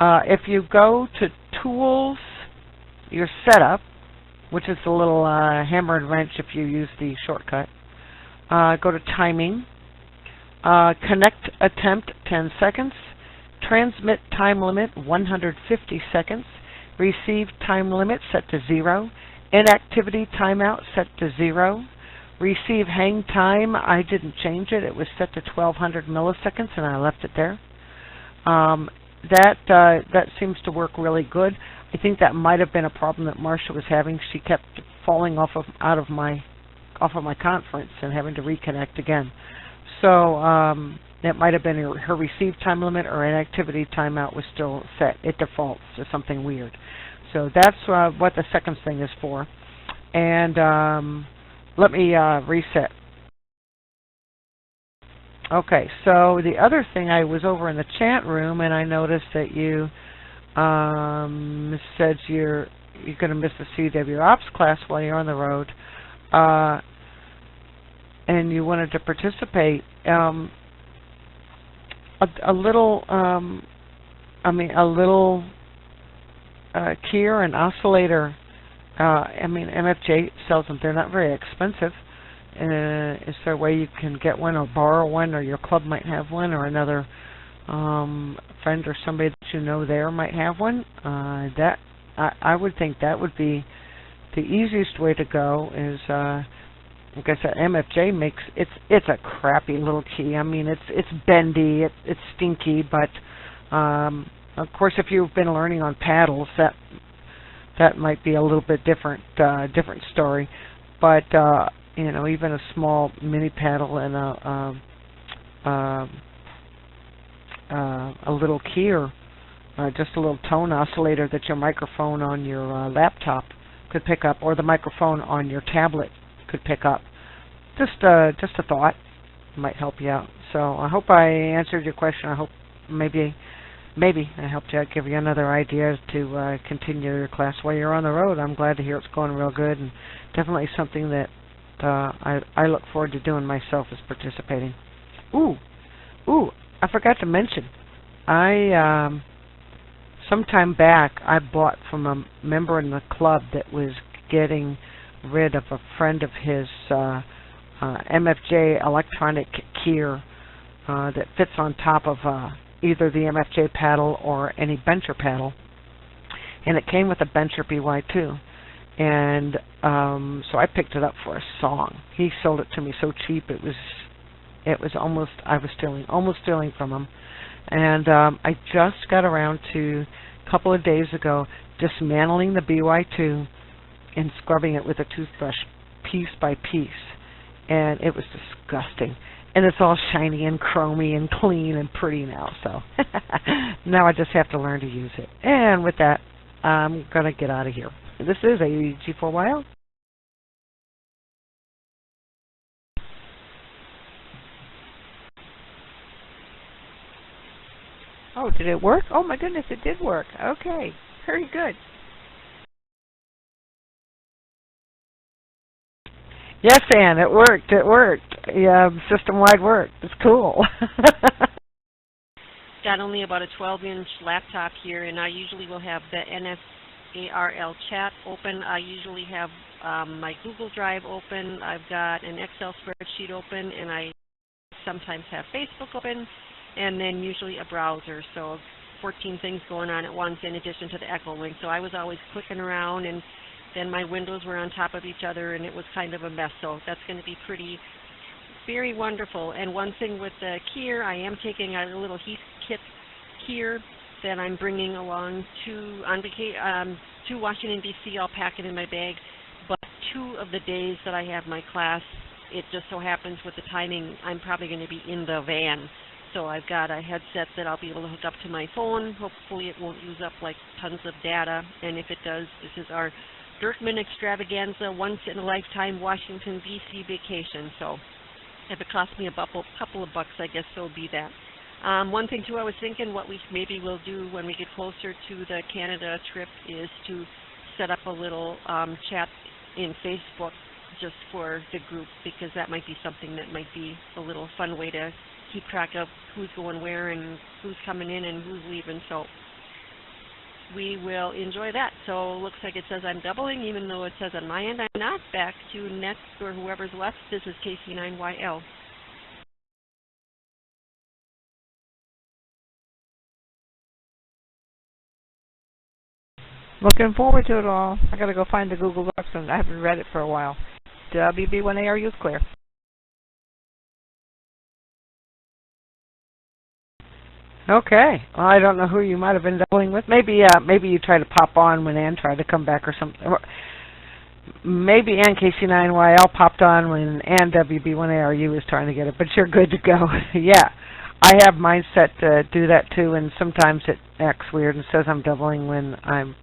If you go to Tools, your setup, which is the little hammer and wrench if you use the shortcut. Go to timing, connect attempt 10 seconds, transmit time limit 150 seconds, receive time limit set to 0, inactivity timeout set to 0, receive hang time, I didn't change it, it was set to 1200 milliseconds and I left it there. That seems to work really good. I think that might have been a problem that Marcia was having. She kept falling out of my conference and having to reconnect again. So that might have been her receive time limit or inactivity timeout was still set. It defaults to something weird. So that's what the second thing is for. And let me reset. Okay, so the other thing, I was over in the chat room and I noticed that you said you're going to miss the CW Ops class while you're on the road, and you wanted to participate. A little key or an oscillator. MFJ sells them. They're not very expensive. Is there a way you can get one or borrow one, or your club might have one, or another friend or somebody that you know there might have one? I would think that would be the easiest way to go. Is like I said, MFJ makes it's a crappy little key. I mean, it's bendy, it's stinky, but of course, if you've been learning on paddles, that might be a little bit different story. But you know, even a small mini paddle and a little key, or just a little tone oscillator that your microphone on your laptop could pick up, or the microphone on your tablet could pick up. Just a thought might help you out. So I hope I answered your question. I hope maybe I helped you out, give you another idea to continue your class while you're on the road. I'm glad to hear it's going real good, and definitely something that I look forward to doing myself, is participating. Ooh, I forgot to mention, sometime back I bought from a member in the club that was getting rid of a friend of his MFJ electronic keyer that fits on top of either the MFJ paddle or any bencher paddle, and it came with a bencher BY2. And so I picked it up for a song. He sold it to me so cheap, it was almost, I was almost stealing from him. And I just got around to, a couple of days ago, dismantling the BY2 and scrubbing it with a toothbrush piece by piece. And it was disgusting. And it's all shiny and chromy and clean and pretty now. So now I just have to learn to use it. And with that, I'm going to get out of here. This is a G4YL. Oh, did it work? Oh my goodness, it did work. Okay. Very good. Yes, Ann, it worked. It worked. Yeah, system-wide work. It's cool. Got only about a 12-inch laptop here, and I usually will have the NSARL chat open. I usually have my Google Drive open. I've got an Excel spreadsheet open, and I sometimes have Facebook open, and then usually a browser. So 14 things going on at once in addition to the Echolink. So I was always clicking around, and then my windows were on top of each other, and it was kind of a mess. So that's going to be very wonderful. And one thing with the keyer, I am taking a little heat kit keyer that I'm bringing along to Washington, D.C. I'll pack it in my bag. But 2 of the days that I have my class, it just so happens with the timing, I'm probably going to be in the van. So I've got a headset that I'll be able to hook up to my phone. Hopefully it won't use up like tons of data. And if it does, this is our Dirkman Extravaganza, once-in-a-lifetime Washington, D.C. vacation. So if it costs me a couple of bucks, I guess so be that. One thing, too, I was thinking what we maybe will do when we get closer to the Canada trip is to set up a little chat in Facebook just for the group, because that might be something that might be a little fun way to keep track of who's going where and who's coming in and who's leaving. So we will enjoy that. So looks like it says I'm doubling, even though it says on my end I'm not. Back to next, or whoever's left. This is KC9YL. Looking forward to it all. I got to go find the Google Docs, and I haven't read it for a while. WB1ARU is clear. Okay. Well, I don't know who you might have been doubling with. Maybe you try to pop on when Ann tried to come back or something. Or maybe Ann KC9YL popped on when Ann WB1ARU was trying to get it, but you're good to go. Yeah. I have mine set to do that too, and sometimes it acts weird and says I'm doubling when I'm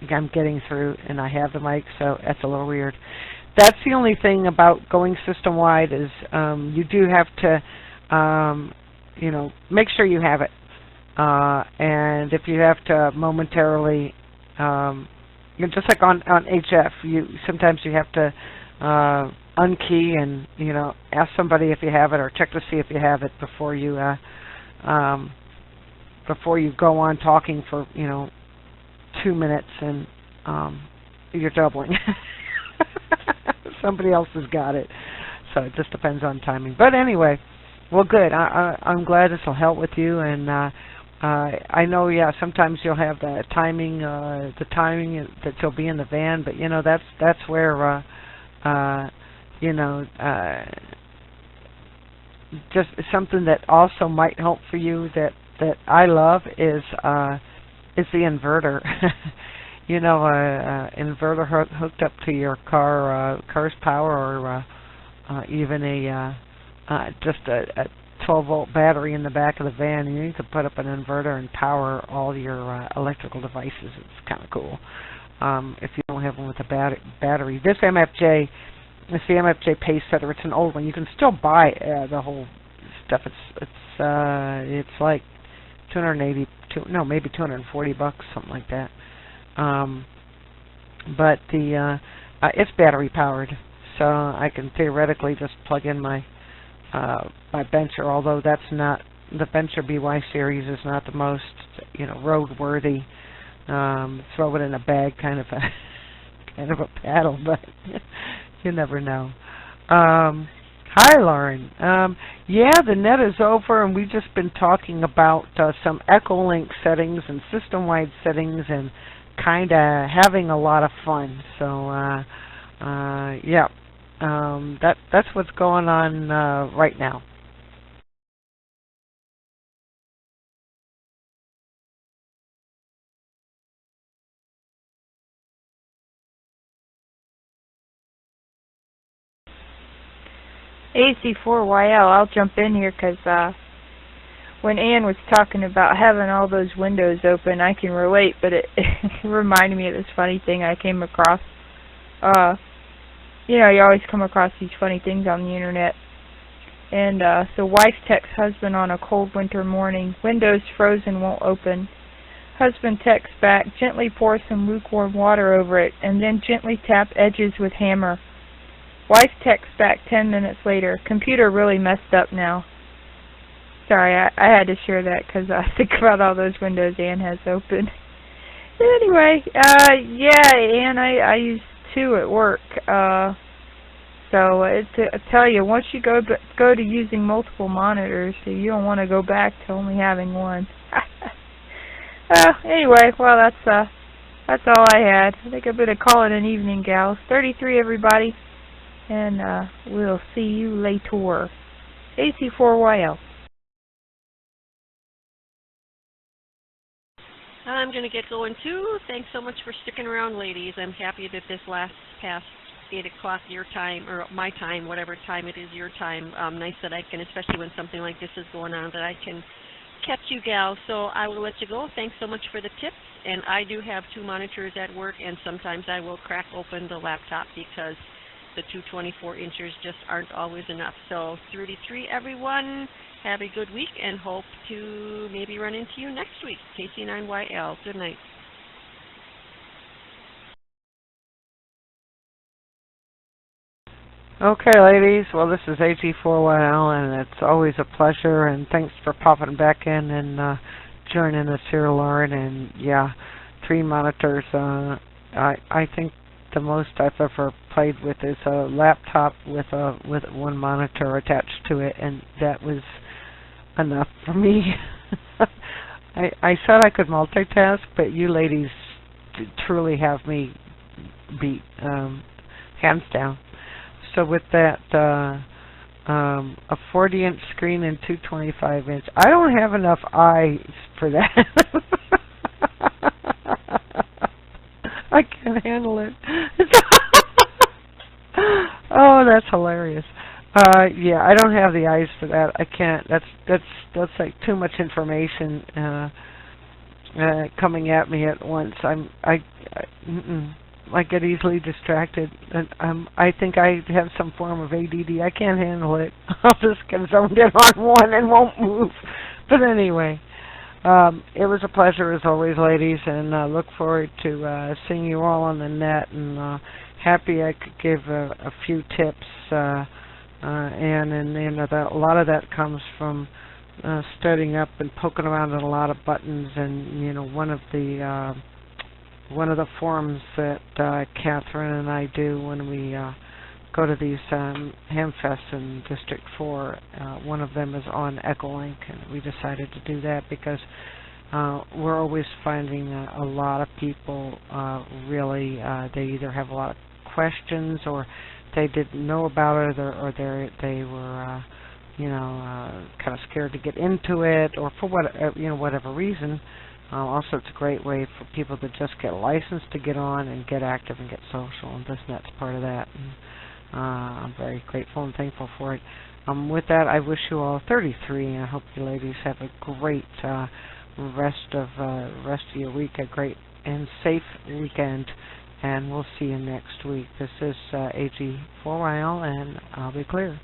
getting through and I have the mic, so that's a little weird. That's the only thing about going system-wide is you do have to make sure you have it. And if you have to momentarily, just like on HF, sometimes you have to unkey and ask somebody if you have it, or check to see if you have it before you go on talking for 2 minutes and you're doubling. Somebody else has got it, so it just depends on timing. But anyway, well, good. I'm glad this will help with you, and I know, sometimes you'll have the timing that you'll be in the van, but that's where just something that also might help for you that I love is the inverter. Inverter hooked up to your car's power, or even just a 12-volt battery in the back of the van, and you can put up an inverter and power all your electrical devices. It's kind of cool. If you don't have one with a battery. This MFJ, it's the MFJ pace setter. It's an old one. You can still buy the whole stuff. It's like maybe $240, something like that. But it's battery powered, so I can theoretically just plug in my bencher, although that's not, the bencher BY series is not the most roadworthy. Throw it in a bag kind of a paddle, but you never know. Hi, Lauren. The net is over, and we've just been talking about some Echolink settings and system-wide settings, and kind of having a lot of fun. So, that's what's going on right now. AC4YL, I'll jump in here because when Ann was talking about having all those windows open, I can relate, but it reminded me of this funny thing I came across. You always come across these funny things on the internet. And so wife texts husband on a cold winter morning, windows frozen, won't open. Husband texts back, gently pour some lukewarm water over it, and then gently tap edges with hammer. Wife texts back 10 minutes later, computer really messed up now. Sorry, I had to share that because I think about all those windows Ann has open. Anyway, yeah, Ann, I use 2 at work. So I tell you, once you go to using multiple monitors, so you don't want to go back to only having 1. Anyway, well, that's all I had. I think I better call it an evening, gals. 33, everybody, and we'll see you later. AC4YL. I'm going to get going too. Thanks so much for sticking around, ladies. I'm happy that this past 8 o'clock your time, or my time, whatever time it is your time. Nice that I can, especially when something like this is going on, that I can catch you gals. So I will let you go. Thanks so much for the tips. And I do have 2 monitors at work, and sometimes I will crack open the laptop because the 224 inchers just aren't always enough. So 33, everyone. Have a good week and hope to maybe run into you next week. KC9YL. Good night. Okay, ladies. Well, this is AG4YL, and it's always a pleasure. And thanks for popping back in and joining us here, Lauren. And yeah, 3 monitors. I think the most I've ever played with is a laptop with 1 monitor attached to it, and that was enough for me. I said I could multitask, but you ladies truly have me beat, hands down. So with that, a 40-inch screen and 225-inch, I don't have enough eyes for that. I can't handle it. Oh, that's hilarious. Yeah, I don't have the eyes for that. I can't. That's like too much information coming at me at once. I get easily distracted, and I think I have some form of ADD. I can't handle it. I'll just get zoned in on one and won't move. But anyway, it was a pleasure as always, ladies, and look forward to seeing you all on the net. And happy I could give a few tips. And a lot of that comes from studying up and poking around on a lot of buttons. And one of the forums that Catherine and I do when we go to these Hamfests in District 4, one of them is on Echolink, and we decided to do that because we're always finding a lot of people really they either have a lot of questions, or they didn't know about it, or they were kind of scared to get into it, or for whatever reason. Also, it's a great way for people to just get licensed to get on and get active and get social, and this net's part of that. And I'm very grateful and thankful for it. With that, I wish you all 33, and I hope you ladies have a great rest of your week, a great and safe weekend, and we'll see you next week. This is AG4YL, and I'll be clear.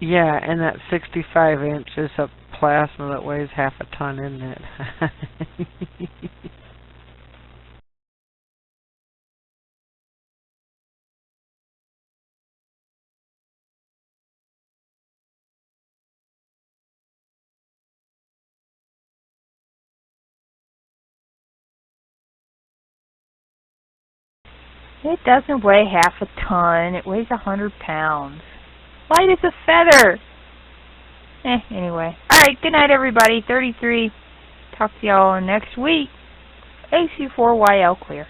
Yeah, and that 65-inch is a plasma that weighs half a ton, isn't it? It doesn't weigh half a ton. It weighs 100 pounds. Light as a feather. Anyway. Alright, good night, everybody. 33. Talk to y'all next week. AC4YL clear.